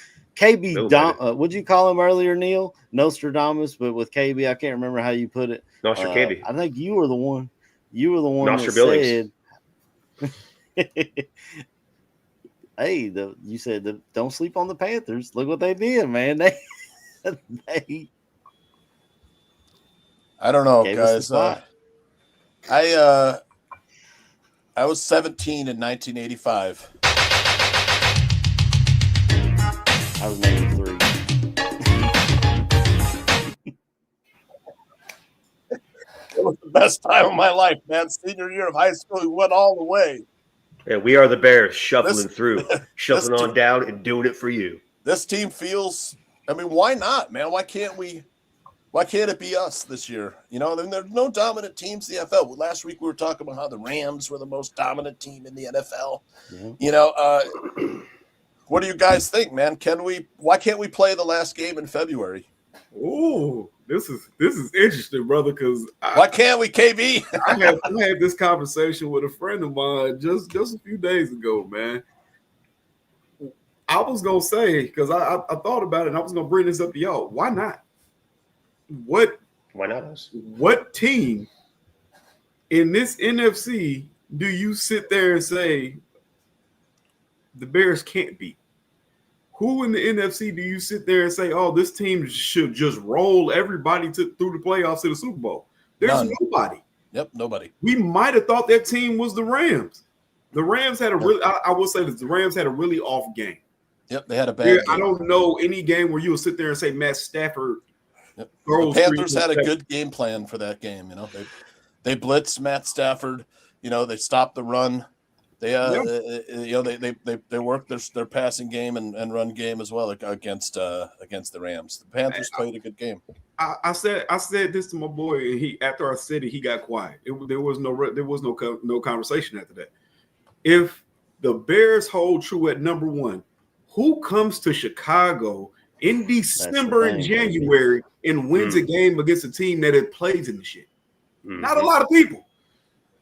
what'd you call him earlier, Neil? Nostradamus, but with KB, I can't remember how you put it. KB. I think you were the one. You were the one that said. Hey, you said don't sleep on the Panthers. Look what they did, man. They I don't know, guys. I was 17 in 1985. I was maybe 3. It was the best time of my life, man. Senior year of high school, we went all the way. Yeah, we are the Bears, shuffling shuffling on down and doing it for you. This team feels. I mean, why not, man? Why can't it be us this year? You know, I mean, there's no dominant teams in the NFL. Last week we were talking about how the Rams were the most dominant team in the NFL. Yeah. You know, what do you guys think, man? Why can't we play the last game in February? Ooh, this is interesting, brother. Because why can't we, KB? I had this conversation with a friend of mine just a few days ago, man. I was gonna say, because I thought about it, and I was gonna bring this up to y'all. Why not? Why not us? What team in this NFC do you sit there and say the Bears can't beat? Who in the NFC do you sit there and say, oh, this team should just roll everybody through the playoffs to the Super Bowl? There's nobody. Yep, nobody. We might have thought that team was the Rams. The Rams had I will say this, the Rams had a really off game. Yep, they had a bad game. I don't know any game where you will sit there and say Matt Stafford. Yep. The Panthers had a good game plan for that game. You know, they blitzed Matt Stafford. You know, they stopped the run. They they worked their passing game and run game as well against the Rams. The Panthers played a good game. I said this to my boy, and after I said it, he got quiet. There was no conversation after that. If the Bears hold true at number 1, who comes to Chicago in December and January and wins a game against a team that it plays in the shit? Not a lot of people.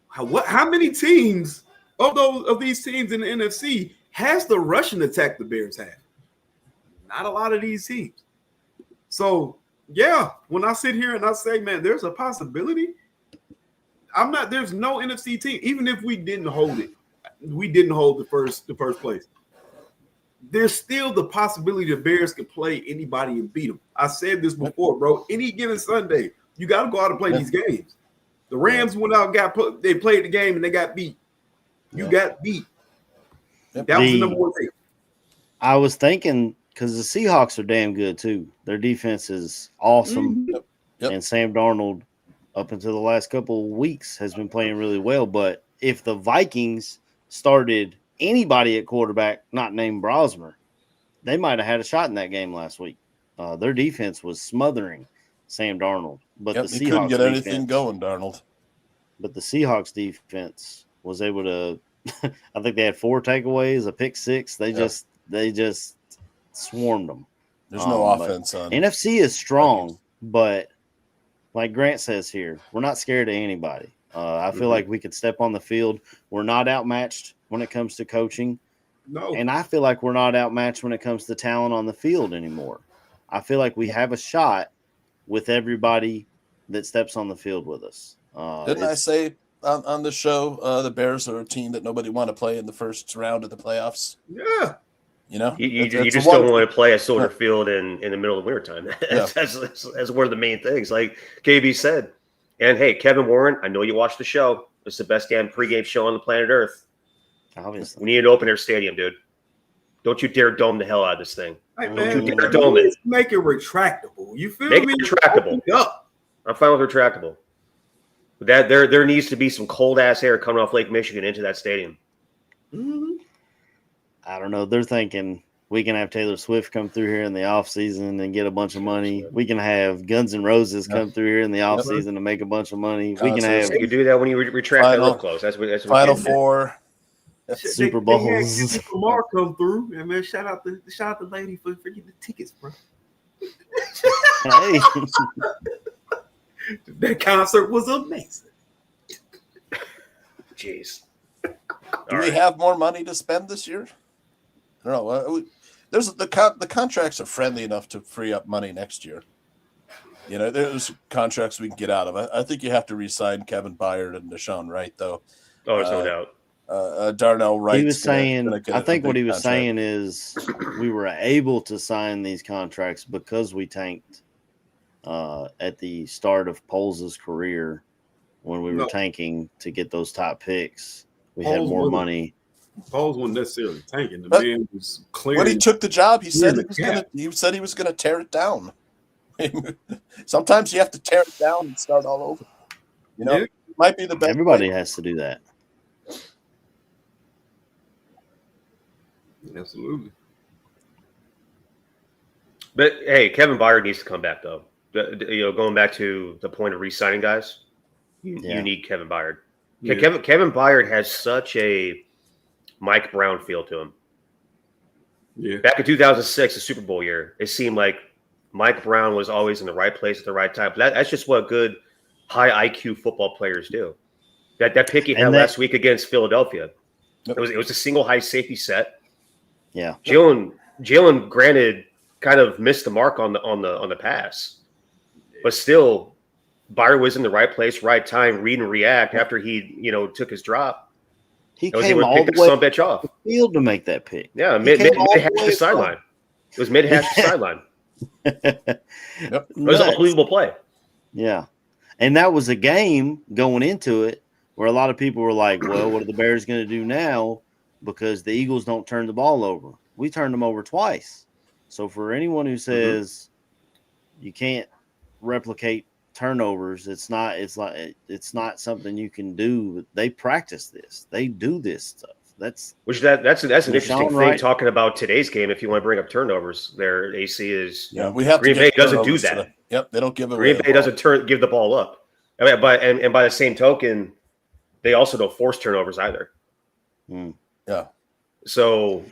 How many teams of these teams in the NFC has the rushing attack the Bears have? Not a lot of these teams. So yeah, when I sit here and I say, man, there's a possibility. There's no NFC team, even if we didn't hold it. We didn't hold the first place. There's still the possibility the Bears can play anybody and beat them. I said this before, bro. Any given Sunday, you got to go out and play these games. The Rams went out, they played the game, and they got beat. You got beat. That was the number 1 thing. I was thinking, because the Seahawks are damn good too. Their defense is awesome, and Sam Darnold, up until the last couple of weeks, has been playing really well. But if the Vikings started anybody at quarterback not named Brosmer, they might have had a shot in that game last week. Their defense was smothering Sam Darnold, but the Seahawks couldn't get anything going, Darnold. But the Seahawks defense was able to. I think they had 4 takeaways, a pick 6. They just swarmed them. There's no offense on NFC is strong, but like Grant says here, we're not scared of anybody. I feel like we could step on the field. We're not outmatched when it comes to coaching. No. And I feel like we're not outmatched when it comes to talent on the field anymore. I feel like we have a shot with everybody that steps on the field with us. Didn't I say on the show the Bears are a team that nobody want to play in the first round of the playoffs? Yeah. You know? You just don't want to play at Soldier Field in the middle of wintertime. That's one of the main things, like KB said. And, hey, Kevin Warren, I know you watched the show. It's the best damn pregame show on the planet Earth. Obviously. We need to open their stadium, dude. Don't you dare dome the hell out of this thing. Hey, man, dome it. Make it retractable. You feel Make me? it retractable. Open it up. I'm fine with retractable. But that there needs to be some cold ass air coming off Lake Michigan into that stadium. I don't know. They're thinking we can have Taylor Swift come through here in the off season and get a bunch of money. We can have Guns N' Roses come through here in the off season and make a bunch of money. We can have you do that when you retract that real close. That's what Final Four. Super Bowls. Lamar come through, and man, shout out the lady for getting the tickets, bro. Hey. That concert was amazing. Jeez. Do we have more money to spend this year? I don't know. There's the contracts are friendly enough to free up money next year. You know, there's contracts we can get out of. I think you have to re-sign Kevin Byard and Deshaun Wright, though. Oh, there's no doubt. Darnell Wright. He was saying, I think what he was saying is we were able to sign these contracts because we tanked at the start of Poles' career when we were tanking to get those top picks. We had more money. Poles wasn't necessarily tanking. The man was clear. When he took the job, he said he was gonna tear it down. Sometimes you have to tear it down and start all over. You know, it might be the best. Everybody has to do that. Absolutely. But hey, Kevin Byard needs to come back though. You know, going back to the point of re-signing guys, you need Kevin Byard. Yeah. Kevin Byard has such a Mike Brown feel to him. Yeah. Back in 2006, the Super Bowl year, it seemed like Mike Brown was always in the right place at the right time. That's just what good high IQ football players do. That pick he had last week against Philadelphia, it was a single high safety set. Yeah. Jalen granted kind of missed the mark on the pass, but still Byard was in the right place, right time, read and react after he took his drop. He came all the way some bitch off the field to make that pick. Yeah, mid hash to sideline. It was mid hash to sideline. It was an unbelievable play. Yeah, and that was a game going into it where a lot of people were like, "Well, what are the Bears going to do now?" Because the Eagles don't turn the ball over. We turned them over twice. So for anyone who says you can't replicate turnovers, it's not something you can do. They practice this. They do this stuff. That's an interesting thing talking about today's game. If you want to bring up turnovers, their AC is we have Green Bay doesn't do that. Today. Yep, they don't give Green Bay doesn't give the ball up. I mean, by the same token, they also don't force turnovers either. Yeah. So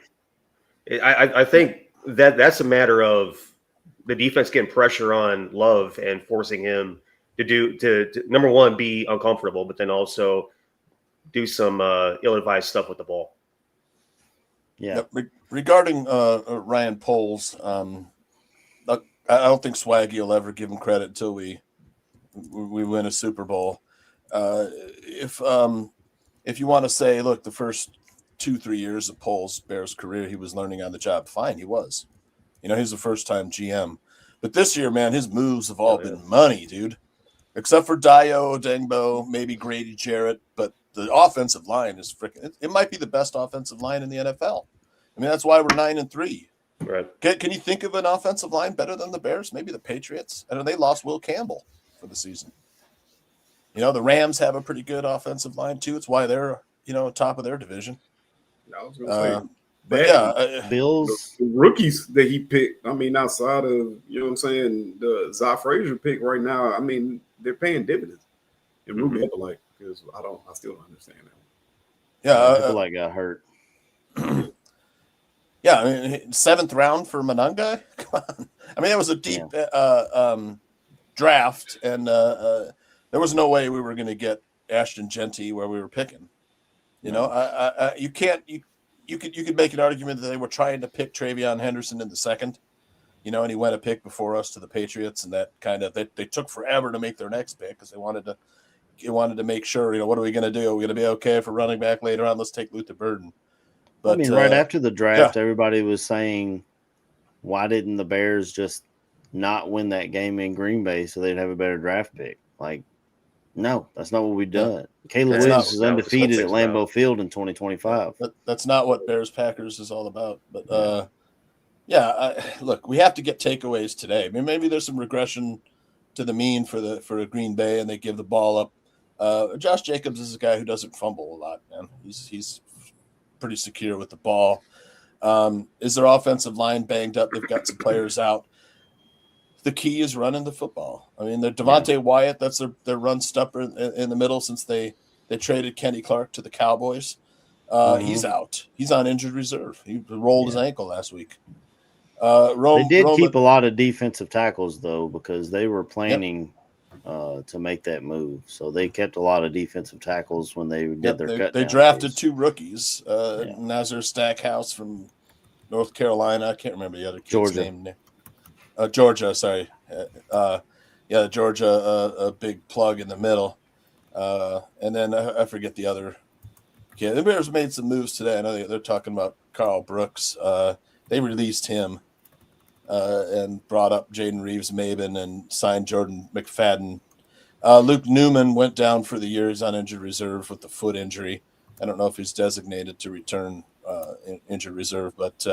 I think that's a matter of the defense getting pressure on Love and forcing him to number one, be uncomfortable, but then also do some ill-advised stuff with the ball. Yeah. Regarding Ryan Poles, I don't think Swaggy will ever give him credit until we win a Super Bowl. If you want to say, look, the first 2-3 years of Poles' Bears career, he was learning on the job. Fine, he was. He's a first-time GM. But this year, man, his moves have all been money, dude. Except for Dio, Dengbo, maybe Grady Jarrett. But the offensive line is freaking – it might be the best offensive line in the NFL. I mean, that's why we're 9-3. Right. Can you think of an offensive line better than the Bears? Maybe the Patriots. I know they lost Will Campbell for the season. The Rams have a pretty good offensive line, too. It's why they're, top of their division. I was going to say, Bills. The rookies that he picked, I mean, outside of, the Zy Frazier pick right now, I mean, they're paying dividends. And Ruby because I still don't understand that. Yeah. People got hurt. Yeah, I mean, 7th round for Monangai? Come on. I mean, it was a deep draft, and there was no way we were going to get Ashton Genty where we were picking. You could make an argument that they were trying to pick Travion Henderson in the second, and he went a pick before us to the Patriots, and that kind of they took forever to make their next pick because they wanted to make sure, what are we going to do? Are we going to be okay for running back later on? Let's take Luther Burden. But, I mean, right after the draft, everybody was saying, why didn't the Bears just not win that game in Green Bay so they'd have a better draft pick? Like, No, that's not what we've done. Caleb That's Williams not- is that was undefeated at what it's Lambeau Field in 2025. That's not what Bears Packers is all about. But look, we have to get takeaways today. I mean, maybe there's some regression to the mean for Green Bay, and they give the ball up. Josh Jacobs is a guy who doesn't fumble a lot, man. He's pretty secure with the ball. Is their offensive line banged up? They've got some players out. The key is running the football. I mean, they're Devontae Wyatt. That's their run stopper in the middle since they traded Kenny Clark to the Cowboys. He's out. He's on injured reserve. He rolled his ankle last week. They did keep a lot of defensive tackles, though, because they were planning to make that move. So they kept a lot of defensive tackles when they did their cut. They drafted 2 rookies, Nazir Stackhouse from North Carolina. I can't remember the other kid's name. Georgia, sorry. Georgia, a big plug in the middle. And then I forget the other kid. The Bears made some moves today. I know they're talking about Carl Brooks. They released him and brought up Jaden Reeves-Maben and signed Jordan McFadden. Luke Newman went down for the year. He's on injured reserve with the foot injury. I don't know if he's designated to return injured reserve, but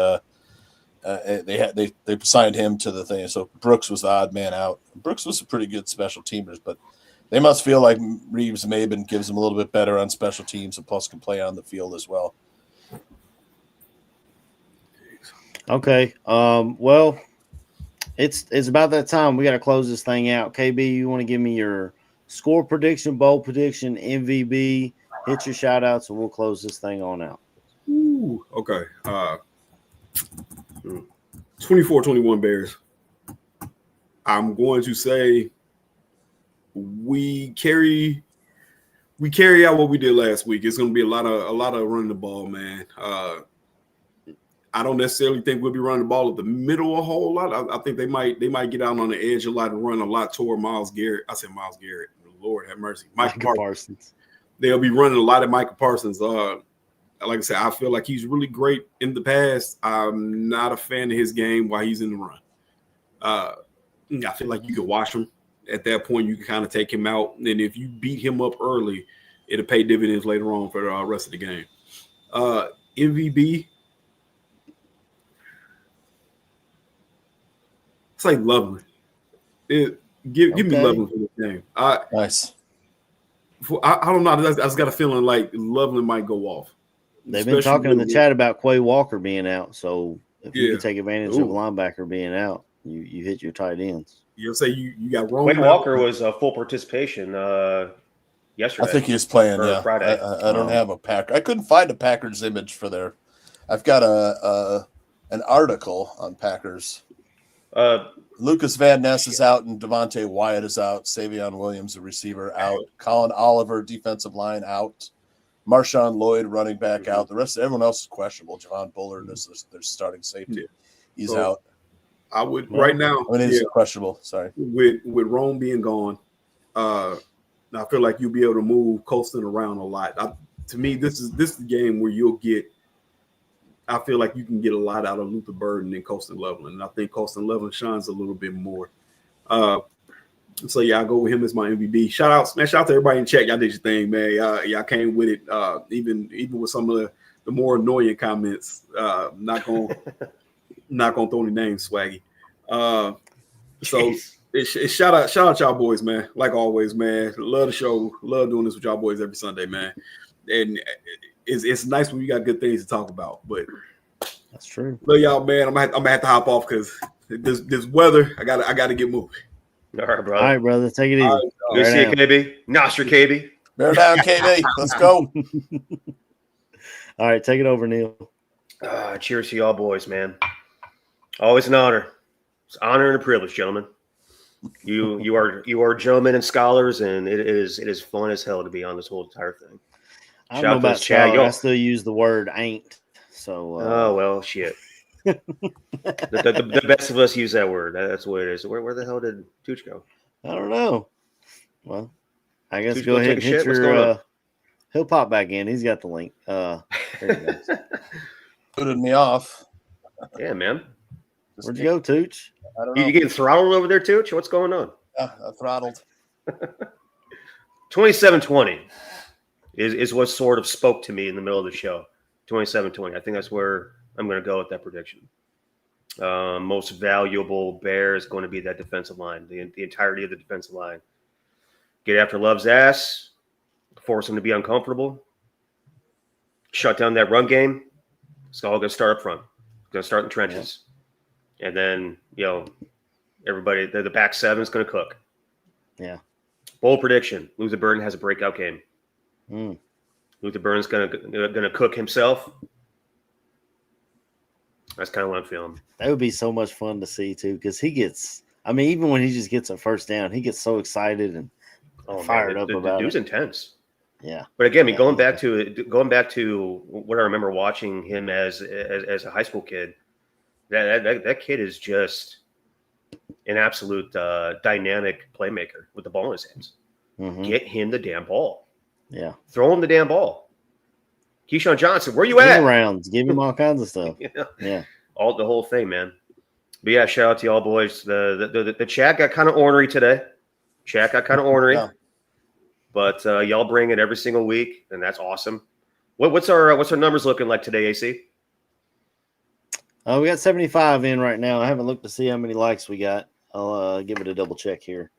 they signed him to the thing. So Brooks was the odd man out. Brooks was a pretty good special teamers, but they must feel like Reeves-Maben gives them a little bit better on special teams and plus can play on the field as well. Okay. Well, it's about that time. We got to close this thing out. KB, you want to give me your score prediction, bowl prediction, MVB, hit your shout outs, and we'll close this thing on out. Ooh, okay. 24-21 Bears. I'm going to say we carry out what we did last week. It's going to be a lot of running the ball, man. I don't necessarily think we'll be running the ball at the middle a whole lot. I think they might get out on the edge a lot and run a lot toward Myles Garrett. I said Myles Garrett. Lord have mercy. Micah Parsons. They'll be running a lot at Micah Parsons. Like I said, I feel like he's really great in the past. I'm not a fan of his game while he's in the run. I feel like you could watch him. At that point, you can kind of take him out. And if you beat him up early, it'll pay dividends later on for the rest of the game. MVB. It's like Loveland. Give me Loveland for this game. Nice. I don't know. I just got a feeling like Loveland might go off. They've been talking in the chat about Quay Walker being out. So if you can take advantage of a linebacker being out, you hit your tight ends. You'll say you got wrong. Quay Walker was a full participation yesterday. I think he was playing. Friday. I don't have a Packer. I couldn't find a Packers image for their. I've got an article on Packers. Lucas Van Ness is out and Devontae Wyatt is out. Savion Williams, a receiver, out. Colin Oliver, defensive line, out. Marshawn Lloyd, running back, out. The rest, everyone else is questionable. Javon Bullard is their starting safety. He's out. I would right now. I mean, he's questionable. Sorry. With Rome being gone, I feel like you'll be able to move Colston around a lot. To me, this is the game where you'll get. I feel like you can get a lot out of Luther Burden than Colston Loveland. And I think Colston Loveland shines a little bit more. So, yeah, I'll go with him as my MVP. Shout out to everybody in chat. Y'all did your thing, man. Y'all came with it, even with some of the more annoying comments. Not gonna throw any names, Swaggy. So it's shout out y'all boys, man. Like always, man. Love the show. Love doing this with y'all boys every Sunday, man. And it's nice when you got good things to talk about. But that's true. Love y'all, man. I'm gonna have to hop off because this weather. I gotta get moving. All right, brother. All right, brother. Take it easy. Good to see you, KB. Nostra, KB. Bear down, KB. Let's go. All right, take it over, Neil. Cheers to y'all boys, man. Always an honor. It's an honor and a privilege, gentlemen. You are gentlemen and scholars, and it is fun as hell to be on this whole entire thing. I don't know about scholar. I still use the word ain't. So. Oh well, shit. the best of us use that word. That's what it is. Where the hell did Tooch go? I don't know. Well, I guess Tooch go ahead and hit your. He'll pop back in. He's got the link. There he goes. Booted me off. Yeah, man. Where'd you go, Tooch? I don't know. You getting throttled over there, Tooch? What's going on? Yeah, throttled. 27-20 is what sort of spoke to me in the middle of the show. 27-20. I think that's where I'm going to go with that prediction. Most valuable Bear is going to be that defensive line, the entirety of the defensive line. Get after Love's ass, force him to be uncomfortable, shut down that run game. It's all going to start up front. It's going to start in the trenches. Yeah. And then, everybody, the back seven is going to cook. Yeah. Bold prediction. Luther Burden has a breakout game. Luther Burden's going to cook himself. That's kind of what I'm feeling. That would be so much fun to see, too, because he gets – I mean, even when he just gets a first down, he gets so excited and fired up about it. The dude's intense. Yeah. But again, going back to what I remember watching him as a high school kid, that kid is just an absolute dynamic playmaker with the ball in his hands. Get him the damn ball. Yeah. Throw him the damn ball. Keyshawn Johnson, where you Give at? him rounds. Give him all kinds of stuff. Yeah. The whole thing, man. But yeah, shout out to y'all boys. The chat got kind of ornery today. Yeah. But y'all bring it every single week, and that's awesome. What's our numbers looking like today, AC? We got 75 in right now. I haven't looked to see how many likes we got. I'll give it a double check here.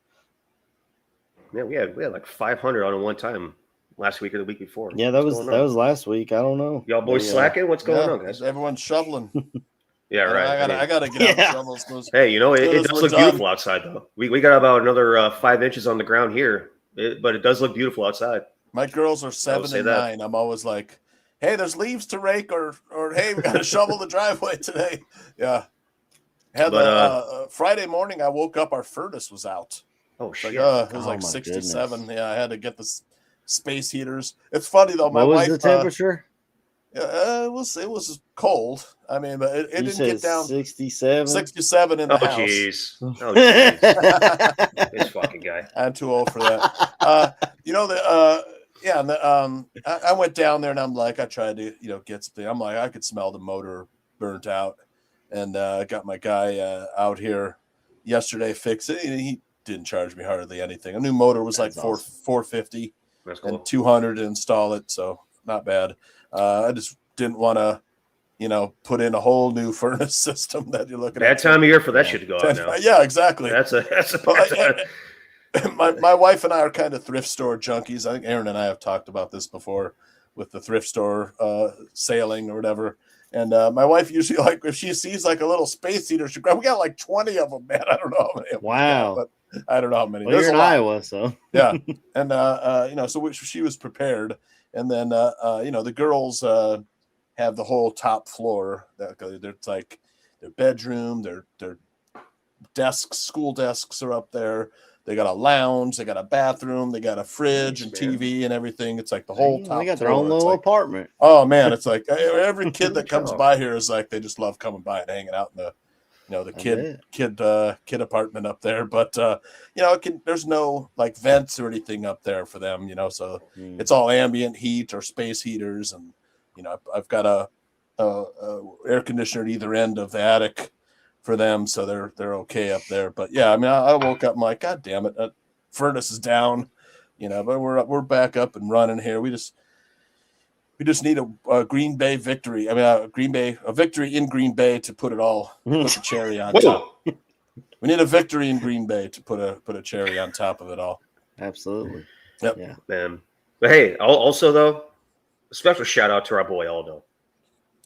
Yeah, we had like 500 on one time last week or the week before. Yeah, that was last week. I don't know. Y'all boys slacking? What's going on, guys? Everyone's shoveling. Yeah, right. I gotta get out and shovel. Hey, it does look beautiful outside though. We got about another 5 inches on the ground here, but it does look beautiful outside. My girls are 7 and 9. I'm always like, hey, there's leaves to rake, or hey, we gotta shovel the driveway today. Yeah. Had Friday morning, I woke up, our furnace was out. Oh shit! It was like 67. Goodness. Yeah, I had to get the space heaters. It's funny though. My wife. What was the temperature? It was cold. I mean, but it didn't get down 67. 67 in the house. Jeez. Oh jeez. This fucking guy. I'm too old for that. I went down there and I'm like, I tried to get something. I'm like, I could smell the motor burnt out, and I got my guy out here yesterday fix it, and he didn't charge me hardly anything. A new motor was like $450 and $200 to install it, so not bad. I just didn't want to, put in a whole new furnace system that you're looking at. Bad time of year for that shit to go out now. Yeah, exactly. That's a my wife and I are kind of thrift store junkies. I think Aaron and I have talked about this before with the thrift store sailing or whatever. And my wife usually, like, if she sees like a little space heater, she grab. We got like 20 of them, man. I don't know how many. Wow. But I don't know how many. Well, you're in Iowa, so yeah. And so she was prepared. And then the girls have the whole top floor. It's like their bedroom, their desks, school desks are up there. They got a lounge, they got a bathroom, they got a fridge and TV and everything. It's like the whole top. They got their own little apartment. Oh man, it's like every kid that comes by here is like they just love coming by and hanging out in the kid apartment up there. But there's no like vents or anything up there for them, so it's all ambient heat or space heaters, and I've got a air conditioner at either end of the attic for them, so they're okay up there. But yeah, I mean, I woke up, I'm like, God damn it, furnace is down, but we're back up and running here. We just need a Green Bay victory. I mean, a victory in Green Bay to put the cherry on top. We need a victory in Green Bay to put a cherry on top of it all. Absolutely. Yep. Yeah. Man. But hey, also though, a special shout out to our boy Aldo.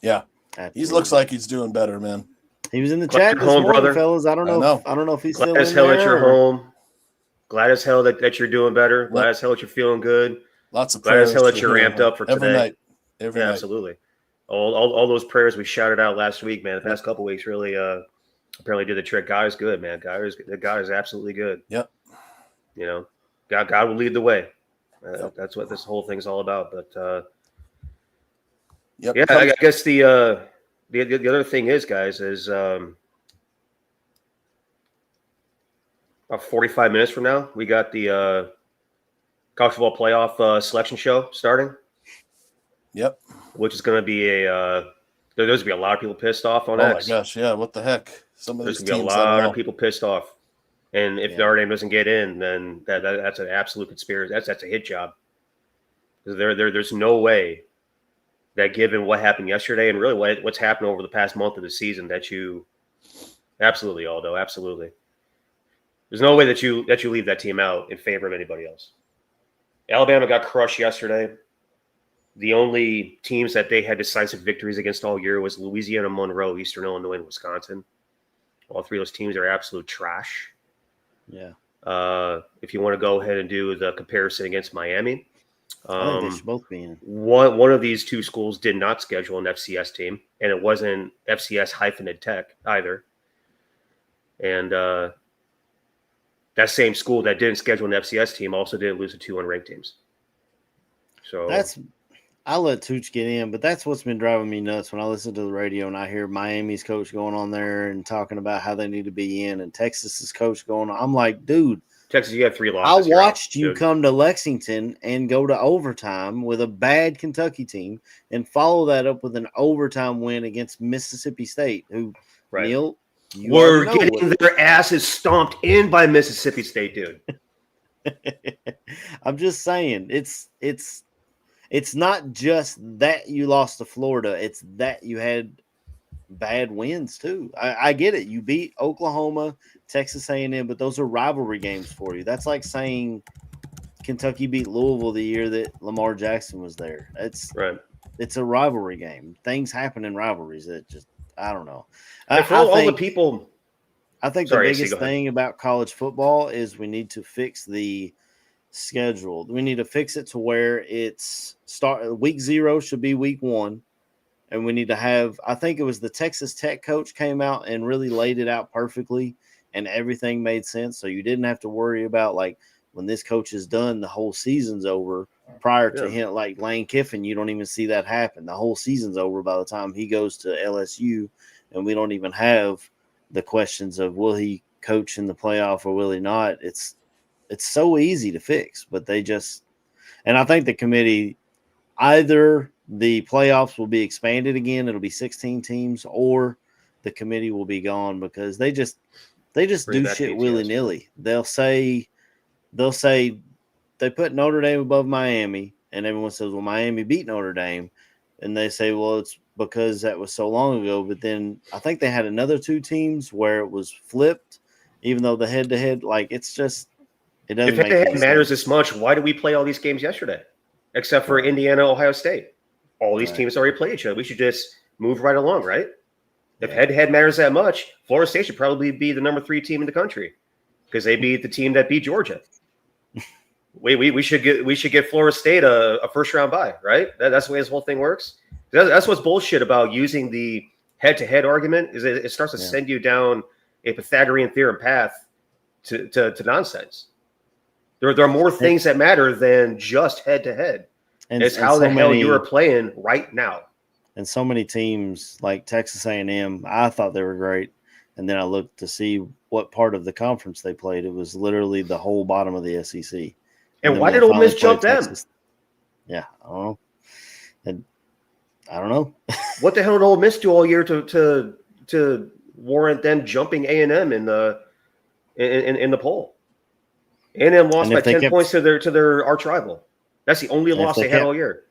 Yeah. Absolutely. He looks like he's doing better, man. He was in the chat this morning, brother. Fellas. I don't know if he's glad still as in hell there. That you're home. Glad as hell that you're doing better. Glad as hell that you're feeling good. Lots of glad as hell that you're ramped up for every today. Every night. Absolutely. All those prayers we shouted out last week, man. The past couple weeks really apparently did the trick. God is good, man. God is absolutely good. Yep. God will lead the way. That's what this whole thing's all about. But I guess the other thing is, guys, is about 45 minutes from now, we got the college football playoff selection show starting. Yep. Which is going to be there's going to be a lot of people pissed off on X. Oh my gosh, yeah, what the heck? There's going to be a lot of people pissed off. And if Notre Dame doesn't get in, then that's an absolute conspiracy. That's a hit job. There's no way that, given what happened yesterday and really what's happened over the past month of the season, that you absolutely, Aldo, absolutely. There's no way that you leave that team out in favor of anybody else. Alabama got crushed yesterday. The only teams that they had decisive victories against all year was Louisiana Monroe, Eastern Illinois, and Wisconsin. All three of those teams are absolute trash. Yeah. If you want to go ahead and do the comparison against Miami, I think they should both be in. One of these two schools did not schedule an FCS team, and it wasn't FCS-Ed Tech either. And that same school that didn't schedule an FCS team also didn't lose to 2 unranked teams. So I'll let Tooch get in, but that's what's been driving me nuts when I listen to the radio and I hear Miami's coach going on there and talking about how they need to be in, and Texas's coach going on. I'm like, dude, Texas, you have 3 losses. I watched you come to Lexington and go to overtime with a bad Kentucky team and follow that up with an overtime win against Mississippi State, who, Neil, we're getting their asses stomped in by Mississippi State, dude. I'm just saying, it's not just that you lost to Florida; it's that you had bad wins too. I get it. You beat Oklahoma, Texas A&M, but those are rivalry games for you. That's like saying Kentucky beat Louisville the year that Lamar Jackson was there. It's a rivalry game. Things happen in rivalries. That just, I don't know. I think the people. I think the biggest thing about college football is we need to fix the schedule. We need to fix it to where it's week 0 should be week 1. And we need to have, I think it was the Texas Tech coach came out and really laid it out perfectly and everything made sense. So you didn't have to worry about, like, when this coach is done, the whole season's over. Prior to him, like Lane Kiffin, you don't even see that happen. The whole season's over by the time he goes to LSU, and we don't even have the questions of will he coach in the playoff or will he not. It's so easy to fix, but they just, and I think the committee, either the playoffs will be expanded again, it'll be 16 teams, or the committee will be gone because they just do shit willy-nilly. They'll say they put Notre Dame above Miami, and everyone says, well, Miami beat Notre Dame. And they say, well, it's because that was so long ago. But then I think they had another 2 teams where it was flipped, even though the head-to-head, like, it's just, it doesn't make sense. If head-to-head matters this much, why did we play all these games yesterday? Except for Indiana, Ohio State. All these teams already play each other. We should just move right along, right? If head-to-head matters that much, Florida State should probably be the number 3 team in the country because they beat the team that beat Georgia. We should get Florida State a first-round bye, right? That's the way this whole thing works. That's what's bullshit about using the head-to-head argument is it starts to send you down a Pythagorean theorem path to nonsense. There are more things that matter than just head-to-head. And it's how the hell you are playing right now. And so many teams like Texas A&M, I thought they were great. And then I looked to see what part of the conference they played. It was literally the whole bottom of the SEC. And why did Ole Miss jump them? Yeah, I don't know. And I don't know. What the hell did Ole Miss do all year to warrant them jumping A&M in the poll? A&M lost by 10 points to their arch rival. That's the only loss they had all year.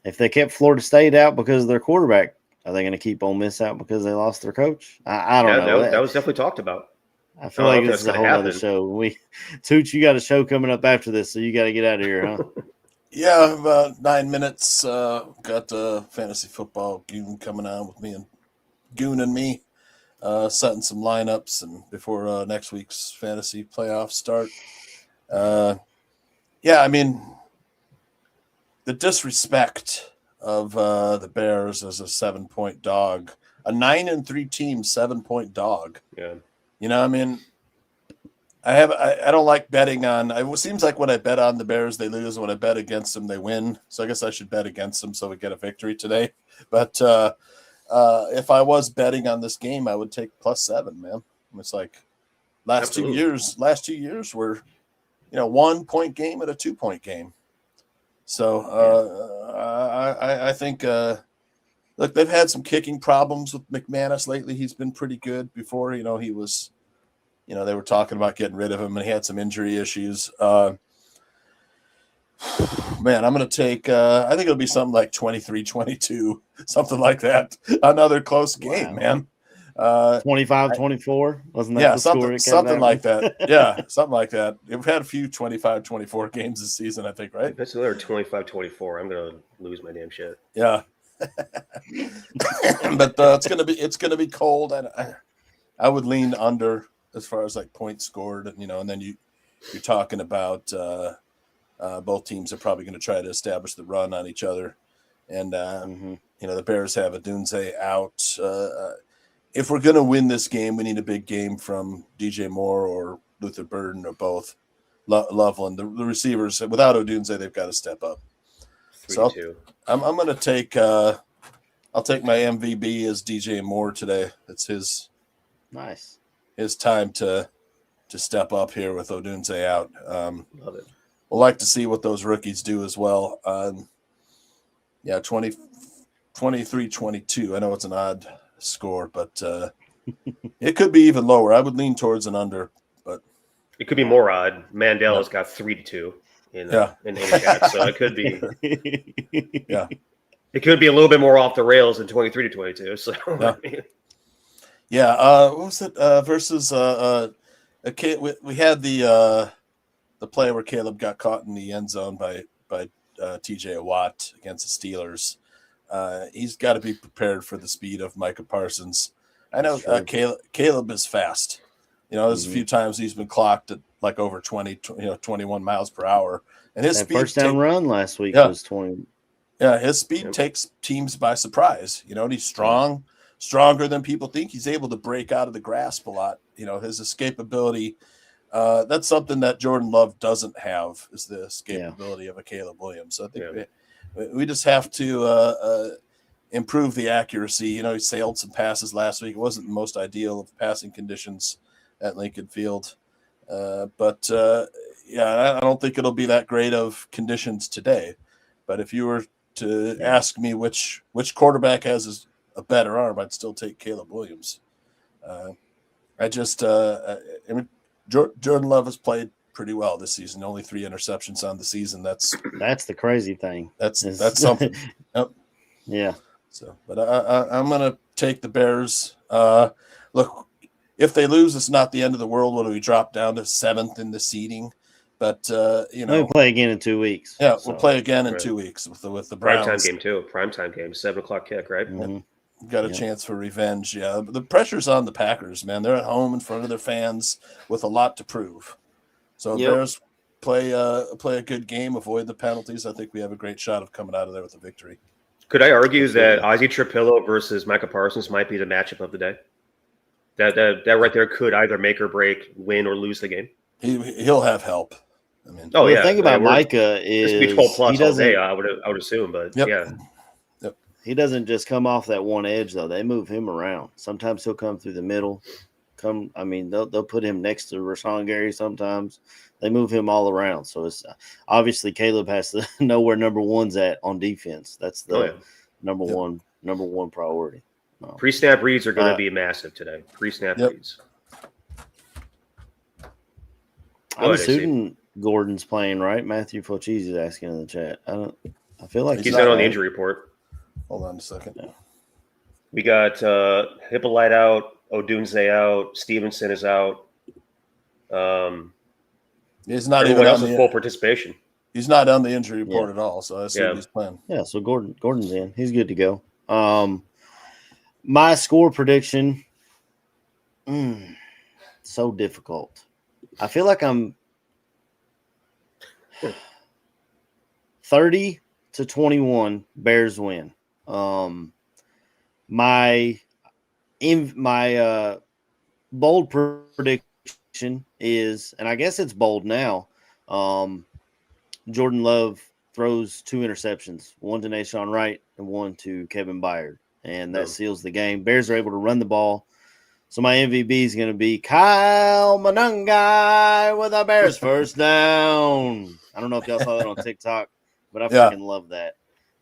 If they kept Florida State out because of their quarterback, are they going to keep Ole Miss out because they lost their coach? I don't know. That was definitely talked about. I feel like this is a whole other show. Tooch, you got a show coming up after this, so you got to get out of here, huh? Yeah, about 9 minutes. Got fantasy football Goon coming on with me and Goon and me, setting some lineups and before next week's fantasy playoffs start. Yeah, I mean, the disrespect of the Bears as a 7-point dog, a 9-3 team, 7-point dog. Yeah. You know, I mean, I don't like betting on. It seems like when I bet on the Bears, they lose. When I bet against them, they win. So I guess I should bet against them so we get a victory today. But if I was betting on this game, I would take +7, man. It's like last 2 years were, 1-point game and a 2-point game. So I think look, they've had some kicking problems with McManus lately. He's been pretty good. Before, he was they were talking about getting rid of him, and he had some injury issues. Man, I'm going to take, I think it'll be something like 23-22, something like that. Another close game, man. 25-24, wasn't that the score? Something like that. Yeah, something like that. We've had a few 25-24 games this season, I think, right? If it's another 25-24, I'm going to lose my damn shit. Yeah. But it's gonna be cold, and I would lean under as far as like points scored, and then you're talking about both teams are probably going to try to establish the run on each other, and the Bears have Odunze out. If we're going to win this game, we need a big game from DJ Moore or Luther Burden or both. Loveland, the receivers without Odunze, they've got to step up. 3-2. I'm going to take. I'll take my MVP as DJ Moore today. It's his time to step up here with Odunze out. Love it. We'll like to see what those rookies do as well. 23-22. I know it's an odd score, but it could be even lower. I would lean towards an under, but it could be more odd. Mandela's got 3-2 in chat, so it could be. Yeah. It could be a little bit more off the rails than 23-22. So what was it versus we had the play where Caleb got caught in the end zone by TJ Watt against the Steelers. He's got to be prepared for the speed of Micah Parsons. I know Caleb is fast. There's a few times he's been clocked at like over 21 miles per hour, and his speed first down run last week was 20. Yeah, his speed takes teams by surprise. And he's stronger than people think. He's able to break out of the grasp a lot. His escapability. That's something that Jordan Love doesn't have, is the escapability of a Caleb Williams. So I think we just have to improve the accuracy. He sailed some passes last week. It wasn't the most ideal of passing conditions at Lincoln Field. But I don't think it'll be that great of conditions today. But if you were to ask me which quarterback has a better arm, I'd still take Caleb Williams. Jordan Love has played pretty well this season. Only 3 interceptions on the season. That's the crazy thing. That's something. Yep. Yeah. So, but I'm gonna take the Bears. Look, if they lose, it's not the end of the world when we drop down to 7th in the seeding. But we'll play again in 2 weeks. Yeah, we'll play again in 2 weeks with the Browns. Primetime game too. Primetime game, 7:00 kick, right? Mm-hmm. Got a chance for revenge. Yeah, the pressure's on the Packers, man. They're at home in front of their fans with a lot to prove. So Bears play a good game, avoid the penalties. I think we have a great shot of coming out of there with a victory. Could I argue that Ozzie Trapillo versus Micah Parsons might be the matchup of the day? That right there could either make or break, win or lose the game. He'll have help. I mean, the thing about Micah is be 12 plus all day. I would assume, but he doesn't just come off that one edge though. They move him around. Sometimes he'll come through the middle. They'll put him next to Rashawn Gary. Sometimes they move him all around. So it's obviously Caleb has to know where number one's at on defense. That's the number one priority. Pre-snap reads are going to be massive today. Pre-snap reads. I'm assuming Gordon's playing, right? Matthew Fochese is asking in the chat. I feel like he's not on the injury report. Hold on a second. Yeah. We got Hippolyte out, Odunze out, Stevenson is out. He's not everyone even else on is full participation. He's not on the injury report at all, so I assume he's playing. Yeah, so Gordon's in. He's good to go. My score prediction, so difficult. I feel like I'm 30-21. Bears win. My bold prediction is, and I guess it's bold now. Jordan Love throws 2 interceptions, one to Nashawn Wright and one to Kevin Byard, and that seals the game. Bears are able to run the ball. So my MVP is going to be Kyle Monangai with a Bears first down. I don't know if y'all saw that on TikTok, but I freaking love that.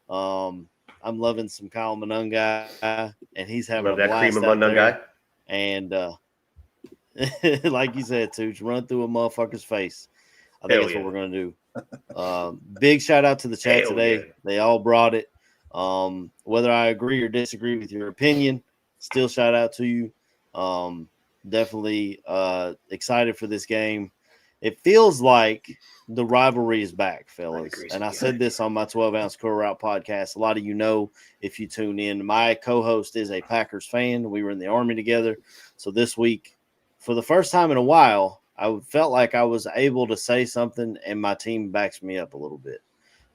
I'm loving some Kyle Monangai, and he's having a blast out there. And like you said, Tooch, run through a motherfucker's face. I think that's what we're going to do. Big shout out to the chat today. Yeah. They all brought it. Whether I agree or disagree with your opinion, still shout out to you. Definitely excited for this game. It feels like the rivalry is back, fellas. And I said this on my 12-ounce Curl Route podcast. A lot of you know if you tune in. My co-host is a Packers fan. We were in the Army together. So this week, for the first time in a while, I felt like I was able to say something and my team backs me up a little bit.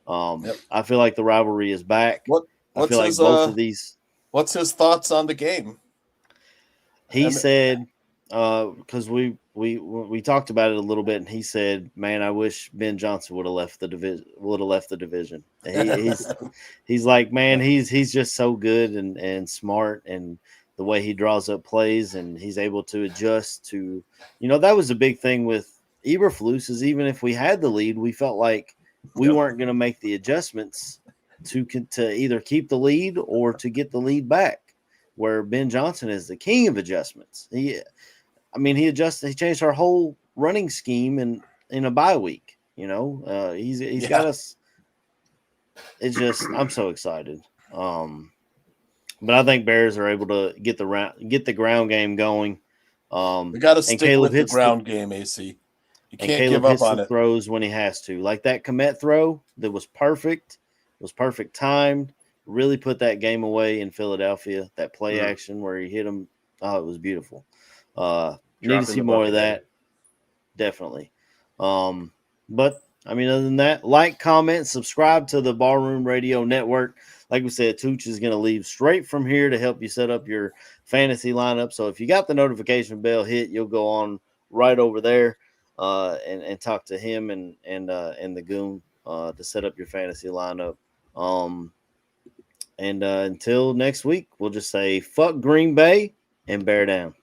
I feel like the rivalry is back. What's I feel his, like both of these. What's his thoughts on the game? He said, because we talked about it a little bit, and he said, "Man, I wish Ben Johnson would have left the division. He's like, man, he's just so good and smart, and the way he draws up plays, and he's able to adjust to, that was a big thing with Eberflus. Is even if we had the lead, we felt like we weren't going to make the adjustments to either keep the lead or to get the lead back. Where Ben Johnson is the king of adjustments. He changed our whole running scheme in a bye week. He's got us. It's just, I'm so excited. But I think Bears are able to get the ground game going. We got to stick with the ground game, AC. You can't give up on it. Throws when he has to, like that Komet throw that was perfect. It was perfect timed. Really put that game away in Philadelphia. That play action where he hit him. Oh, it was beautiful. Need to see more of that. Definitely. But other than that, like, comment, subscribe to the Barroom Radio Network. Like we said, Tooch is going to leave straight from here to help you set up your fantasy lineup. So if you got the notification bell hit, you'll go on right over there and talk to him and the goon to set up your fantasy lineup. And until next week, we'll just say fuck Green Bay and bear down.